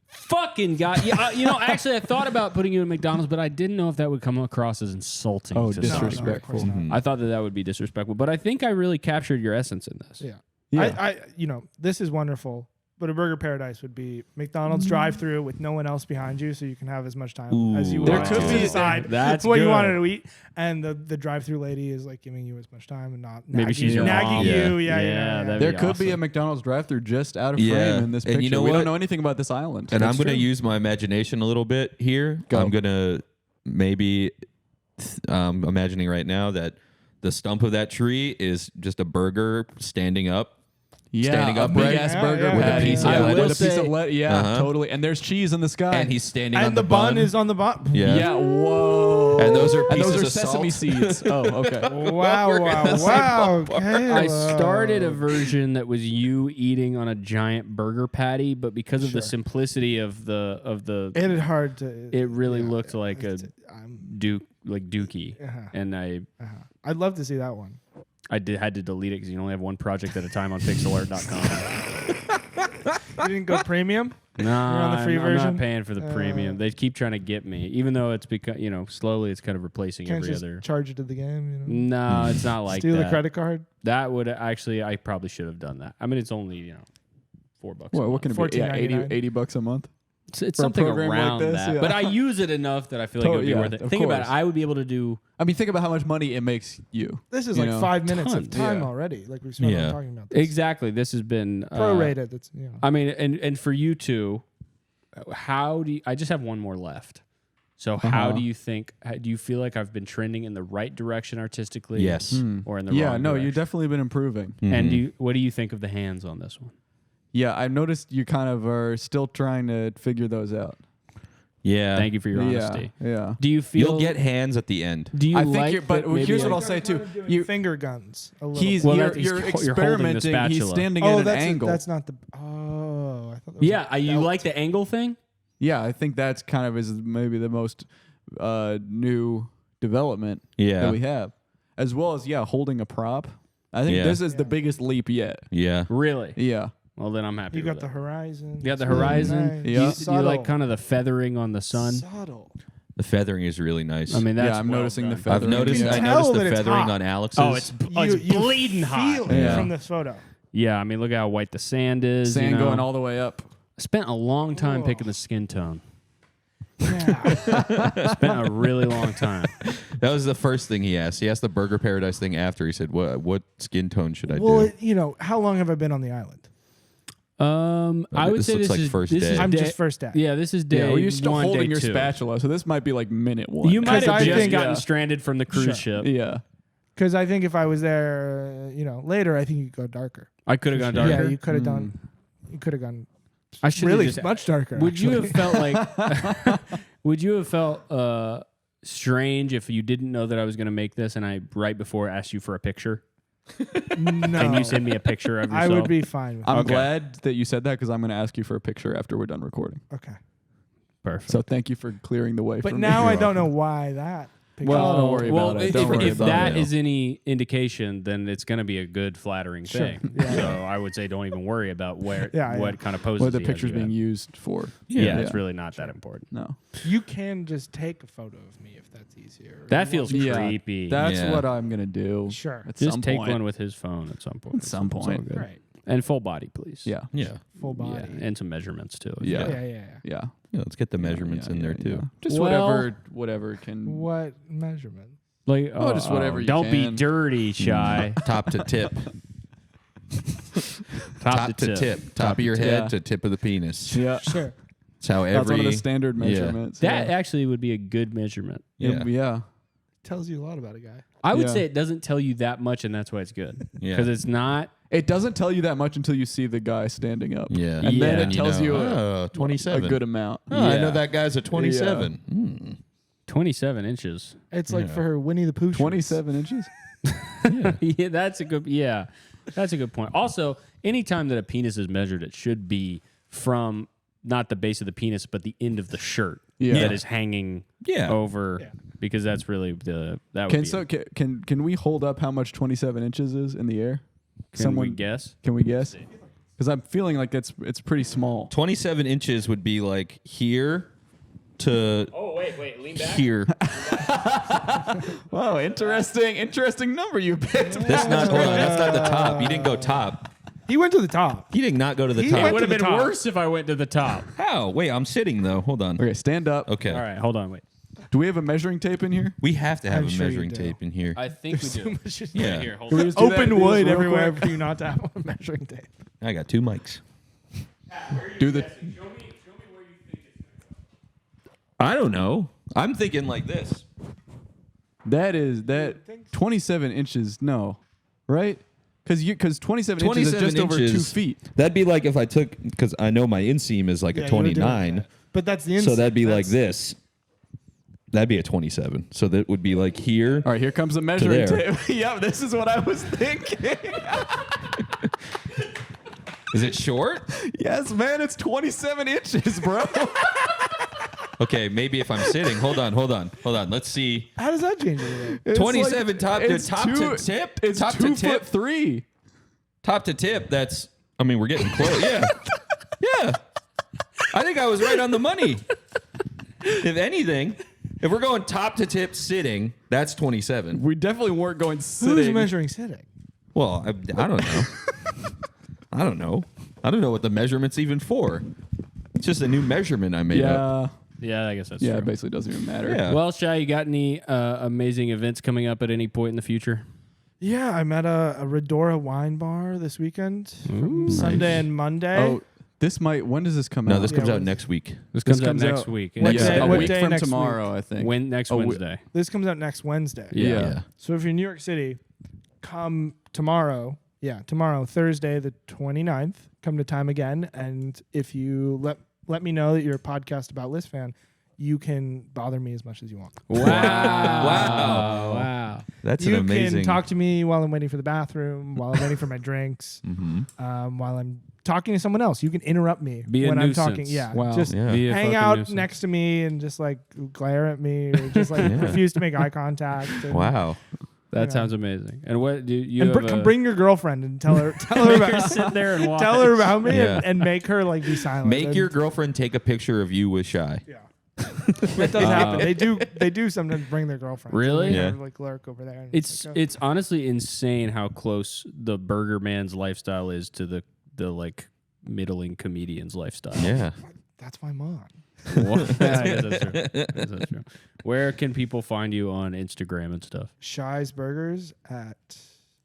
Fucking God. Yeah, actually, I thought about putting you in McDonald's, but I didn't know if that would come across as insulting. Oh, to disrespectful. someone. No, of course not. I thought that would be disrespectful, but I think I really captured your essence in this. Yeah. Yeah. This is wonderful. But a burger paradise would be McDonald's drive-through with no one else behind you, so you can have as much time as you There want could to be- decide That's what you good. wanted to eat. And the drive-through lady is like giving you as much time and not Maybe nagging, she's your nagging mom. you. Yeah. Yeah. that'd There be could be a awesome. McDonald's drive-through just out of Yeah. frame in this And picture. you know we what? don't know anything about this island. And That's I'm going to true. use my imagination a little bit here. Go. I'm going to maybe imagining right now that the stump of that tree is just a burger standing up. standing a upright. big ass Yeah, burger yeah, with a patty. piece of Yeah, lettuce. with a piece say- of lettuce. Yeah, Uh-huh. totally. And there's cheese in the sky. And he's standing on And the bun is on the bun. Yeah. yeah. Whoa. And those are And pieces those are of sesame salt. seeds. Oh, okay. Wow, wow. I started a version that was you eating on a giant burger patty, but because of the simplicity of the It is hard to. it really looked like a I'm, dookie, and I'd love to see that one. had to delete it because you can only have one project at a time on pixelart.com. You didn't go premium? No, on the free I'm version? not paying for the premium. They keep trying to get me, even though it's because slowly it's kind of replacing Can't every just other. charge it to the game. You know? No, it's not like Steal that. the credit card. That would actually, I probably should have done that. I mean, it's only $4. What can it be? Yeah, $14.99. 80 bucks a month. It's for a something program like around this, that. yeah. But I use it enough that I feel like it would be Yeah, worth it. of Think about it. course. I would be able to do. I mean, think about how much money it makes you. This is You like know, 5 minutes of tons. time Yeah. already. Like we spent Yeah. on talking about this. Exactly. This has been Prorated. That's I mean, and for you two, how do you, I just have one more left. So how do you think? Do you feel like I've been trending in the right direction artistically? Yes. Or in the Yeah, wrong no, direction? you've definitely been improving. And what do you think of the hands on this one? Yeah, I noticed you kind of are still trying to figure those out. Yeah. Thank you for your honesty. Yeah. Do you feel You'll get hands at the end. Do you I think like you're, but that maybe here's what I- I'll say too. You finger guns. A little He's bit. Well, you're, that- he's you're you're holding the experimenting. He's spatula. standing at an that's angle. that's not the. Oh, I thought. That was Yeah, a you belt. like the angle thing? Yeah, I think that's kind of is maybe the most new development Yeah. that we have, as well as holding a prop. I think Yeah. this is the biggest leap yet. Yeah. Really? Yeah. Well, then I'm happy. You with got the it. horizon. You got the It's really horizon. nice. Yeah. You Subtle. like kind of the feathering on the sun. Subtle. The feathering is really nice. I mean, that's I'm well noticing the done. feathering. I've noticed. You I can noticed tell the that it's feathering hot. on Alex's. Oh, it's bleeding hot. Feel it Yeah. from this photo. Yeah, I mean, look how white the sand is. Sand you know. going all the way up. I spent a long time picking the skin tone. Yeah. Spent a really long time. That was the first thing he asked. He asked the Burger Paradise thing after. He said, "What skin tone should I well, do?" how long have I been on the island? I would this say looks this like is first this day. is I'm day- just first day. Yeah, this is day. Yeah, well, you're still one, holding day your two. spatula, so this might be like minute one. You might have I just think- gotten stranded from the cruise ship. Yeah. Because I think if I was there, later, I think you could go darker. I could have gone darker. Yeah, you could have done. You could have gone I should really just, much darker. Would you actually. have felt like? Would you have felt strange if you didn't know that I was going to make this, and I right before asked you for a picture? No. Can you send me a picture of yourself? I would be fine with I'm that. glad that you said that because I'm going to ask you for a picture after we're done recording. Okay. Perfect. So thank you for clearing the way for But me. now I don't know why that picture. Well, don't worry about it. Don't worry if about that it. is any indication, then it's going to be a good, flattering Sure. thing. Yeah. So I would say don't even worry about what kind of poses. What the he has picture's you being at. used for. Yeah, it's really not that important. No. You can just take a photo of me if that's easier. That feels Yeah, creepy. That's Yeah. what I'm going to do. Sure. At Just some take point. one with his phone at some point. At some It's all point. good. Right. And full body, please. Yeah. Yeah. Full Yeah, body. and some measurements too. Yeah. Yeah. Yeah. Yeah, let's get the measurements in there too. Just Well- whatever can. What measurement? Like, just whatever you don't be can. dirty, Shy. Top to tip. Top to tip. Top of your head yeah. to tip of the penis. Yeah. Sure. That's how That's every one of the standard Yeah. measurements. That yeah. actually would be a good measurement. Yeah. Yeah. Tells you a lot about a guy. I would Yeah. say it doesn't tell you that much, and that's why it's good. Yeah. Because it's not. It doesn't tell you that much until you see the guy standing up. Yeah. And then Yeah. it tells you a 27. good amount. Oh, I know Yeah. that guy's a 27. Mm. 27 inches. It's like for her Winnie the Pooh. shirts. 27 inches? Yeah, that's a good. Yeah, that's a good point. Also, anytime that a penis is measured, it should be from not the base of the penis, but the end of the shirt Yeah. that is hanging Yeah. over, because that's really the that would Can be. so can we hold up how much 27 inches is in the air? Can we guess? Can we guess? Because I'm feeling like it's pretty small. 27 inches would be like here to Oh wait, lean back. here. Wow, interesting number you picked. That's not. Hold on, that's not the top. You didn't go top. He went to the top. He did not go to the He top. It went would have to been the top. worse if I went to the top. How? Wait, I'm sitting though. Hold on. Okay, stand up. Okay. All right, hold on, wait. Do we have a measuring tape in here? We have to have I'm a sure you measuring do. tape in here. I think we do. Yeah. Right here, hold Can we on. just do that? Open Do this wood real everywhere quick? for you not to have a measuring tape. I got 2 mics. Do the. I don't know. I'm thinking like this. That 27 inches. No, right? Because 27 inches is 27 just over 2 inches. feet. That'd be like if I took, because I know my inseam is like Yeah, a you were doing 29. that. But that's the So inside. that'd be like this. That'd be a 27. So that would be like here. All right, here comes the measuring there. tape. Yeah, this is what I was thinking. Is it short? Yes, man, it's 27 inches, bro. Okay, maybe if I'm sitting. Hold on. Let's see. How does that change anything? It's 27 top to it's top to two- tip? It's Top to 2'3". Top to tip, that's, I mean, we're getting close. Yeah. Yeah. I think I was right on the money. If anything, if we're going top to tip sitting, that's 27. We definitely weren't going sitting. Who's measuring sitting? Well, I don't know. I don't know. I don't know what the measurement's even for. It's just a new measurement I made up. Yeah, Yeah, I guess that's yeah, true. it basically doesn't even matter. Yeah. Well, Shy, you got any amazing events coming up at any point in the future? Yeah, I'm at a Redora wine bar this weekend, from Sunday and Monday. Oh, this might. When does this come No, out? this comes Yeah, out when- next week. This This comes comes out next out week. What yeah, day- a what week day from next tomorrow, I think. Next Oh, Wednesday. This comes out next Wednesday. Yeah. So if you're in New York City, come tomorrow. Yeah, tomorrow, Thursday, the 29th. Come to Time Again, and if you let me know that you're a podcast about List Fan, you can bother me as much as you want. Wow. Wow. That's You an amazing. can talk to me while I'm waiting for the bathroom, while I'm waiting for my drinks, while I'm talking to someone else. You can interrupt me Be a when I'm nuisance. talking. Yeah, Wow. just Yeah. Be a hang fucking out nuisance. next to me and just like glare at me or just like refuse to make eye contact. And, Wow. That Yeah. sounds amazing. And what do you And have come bring your girlfriend and tell her You're about sit there and watch. tell her about me Yeah. and make her like be silent. Make And- your girlfriend take a picture of you with Shy. yeah. It does happen. They do sometimes bring their girlfriends. Really? And they Yeah. kind of, like lurk over there. And It's like, oh. it's honestly insane how close the burger man's lifestyle is to the like middling comedian's lifestyle. Yeah. That's my mom. Well, yeah, I guess that's true. I guess that's true. Where can people find you on Instagram and stuff? Shy's Burgers at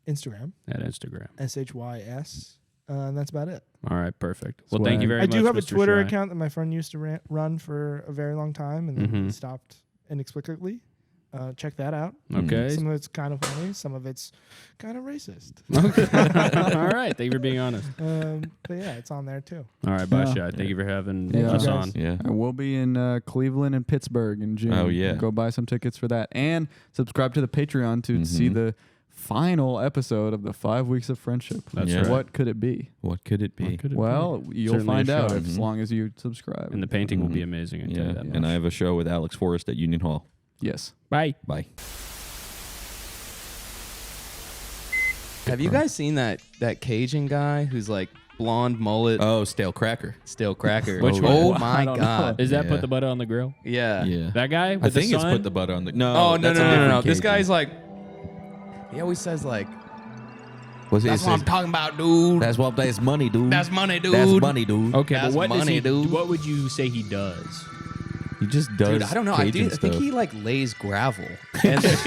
Instagram, At Instagram. SHYS. And that's about it. All right, perfect. Well, Swag. thank you very I much. do have a Mr. Twitter Shy. account that my friend used to run for a very long time and then Mhm. stopped inexplicably. Check that out. Okay. Some of it's kind of funny. Some of it's kind of racist. All right. Thank you for being honest. But yeah, it's on there too. All right. Bye, Yeah. Shy. Thank you for having Yeah. us Thank you, on. guys. Yeah. I will be in Cleveland and Pittsburgh in June. Oh, yeah. Go buy some tickets for that. And subscribe to the Patreon to see the final episode of the 5 Weeks of Friendship. That's Yeah. right. What could it be? What could it be? Well, you'll Certainly find a out show. as long as you subscribe. And the painting will be amazing. I tell you Yeah, that and I much. have a show with Alex Forrest at Union Hall. Yes. Bye. Bye. Have you guys seen that Cajun guy who's like blonde mullet, Oh, stale cracker. stale cracker? Which Oh one? my I don't god! Is that Yeah. put the butter on the grill? Yeah. Yeah. That guy with I think the it's sun? put the butter on the. No. Oh no that's a no no no! different This Cajun. guy's like, he always says like, What's it "That's what I'm says? talking about, dude. That's what. That's money, dude. That's money, dude. That's money, dude. Okay, That's but what does money, he? dude. What would you say he does? He just does. Dude, I don't know. I Cajun think stuff. he like lays gravel. And That's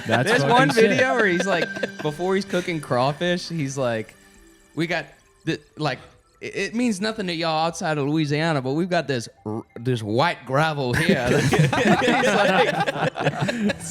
there's fucking one sick. video where he's like, before he's cooking crawfish, he's like, we got like. It means nothing to y'all outside of Louisiana, but we've got this white gravel here. It's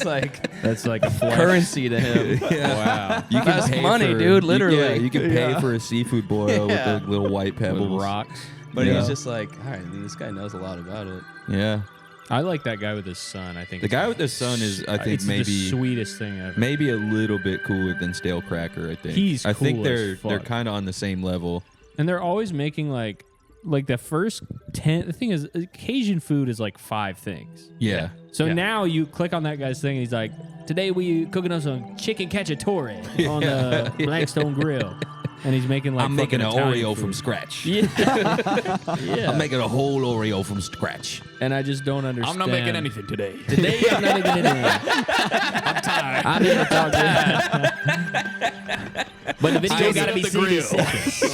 like That's like a flex. currency to him. Wow. You can That's pay money, for- dude, literally. Yeah, you can pay for a seafood boil Yeah. with the little white pebbles. With rocks. But Yeah. he's just like, all right, this guy knows a lot about it. Yeah. I like that guy with his son. I think The guy with the son is, I think, it's the maybe sweetest thing ever. maybe a little bit cooler than stale cracker. I think. He's I think cool they're as fuck. they're kind of on the same level. And they're always making like the first 10. The thing is, Cajun food is like 5 things. Yeah. So Yeah. now you click on that guy's thing, and he's like, "Today we cooking up some chicken cacciatore on the Blackstone Grill," and he's making like I'm making an fucking Italian Oreo food. from scratch. Yeah, yeah. I'm making a whole Oreo from scratch. And I just don't understand. I'm not making anything today. Today I'm not making anything. I'm tired. I'm here to talk to But the video gotta be 60 seconds. So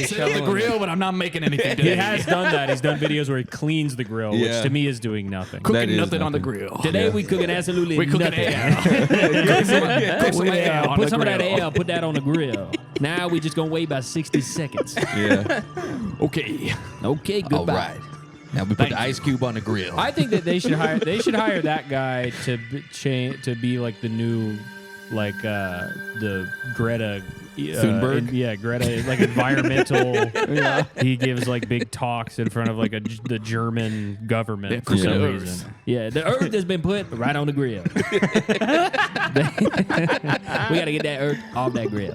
Sit on the grill, but I'm not making anything he today. has done that. He's done videos where he cleans the grill, Yeah. which to me is doing nothing. That Cooking is nothing on the nothing. grill. Today we cooking absolutely We cooking nothing. Cook some air on Put the some of that grill. air, put that on the grill. Now we just gonna wait about 60 seconds. Yeah. Okay. Okay, All goodbye. right. Now we put the ice cube on the grill. I think that they should hire that guy to be like the new the Greta Thunberg? Greta like environmental. He gives like big talks in front of like the German government for some Yeah. reason. Yeah, the earth has been put right on the grill. We got to get that earth off that grill.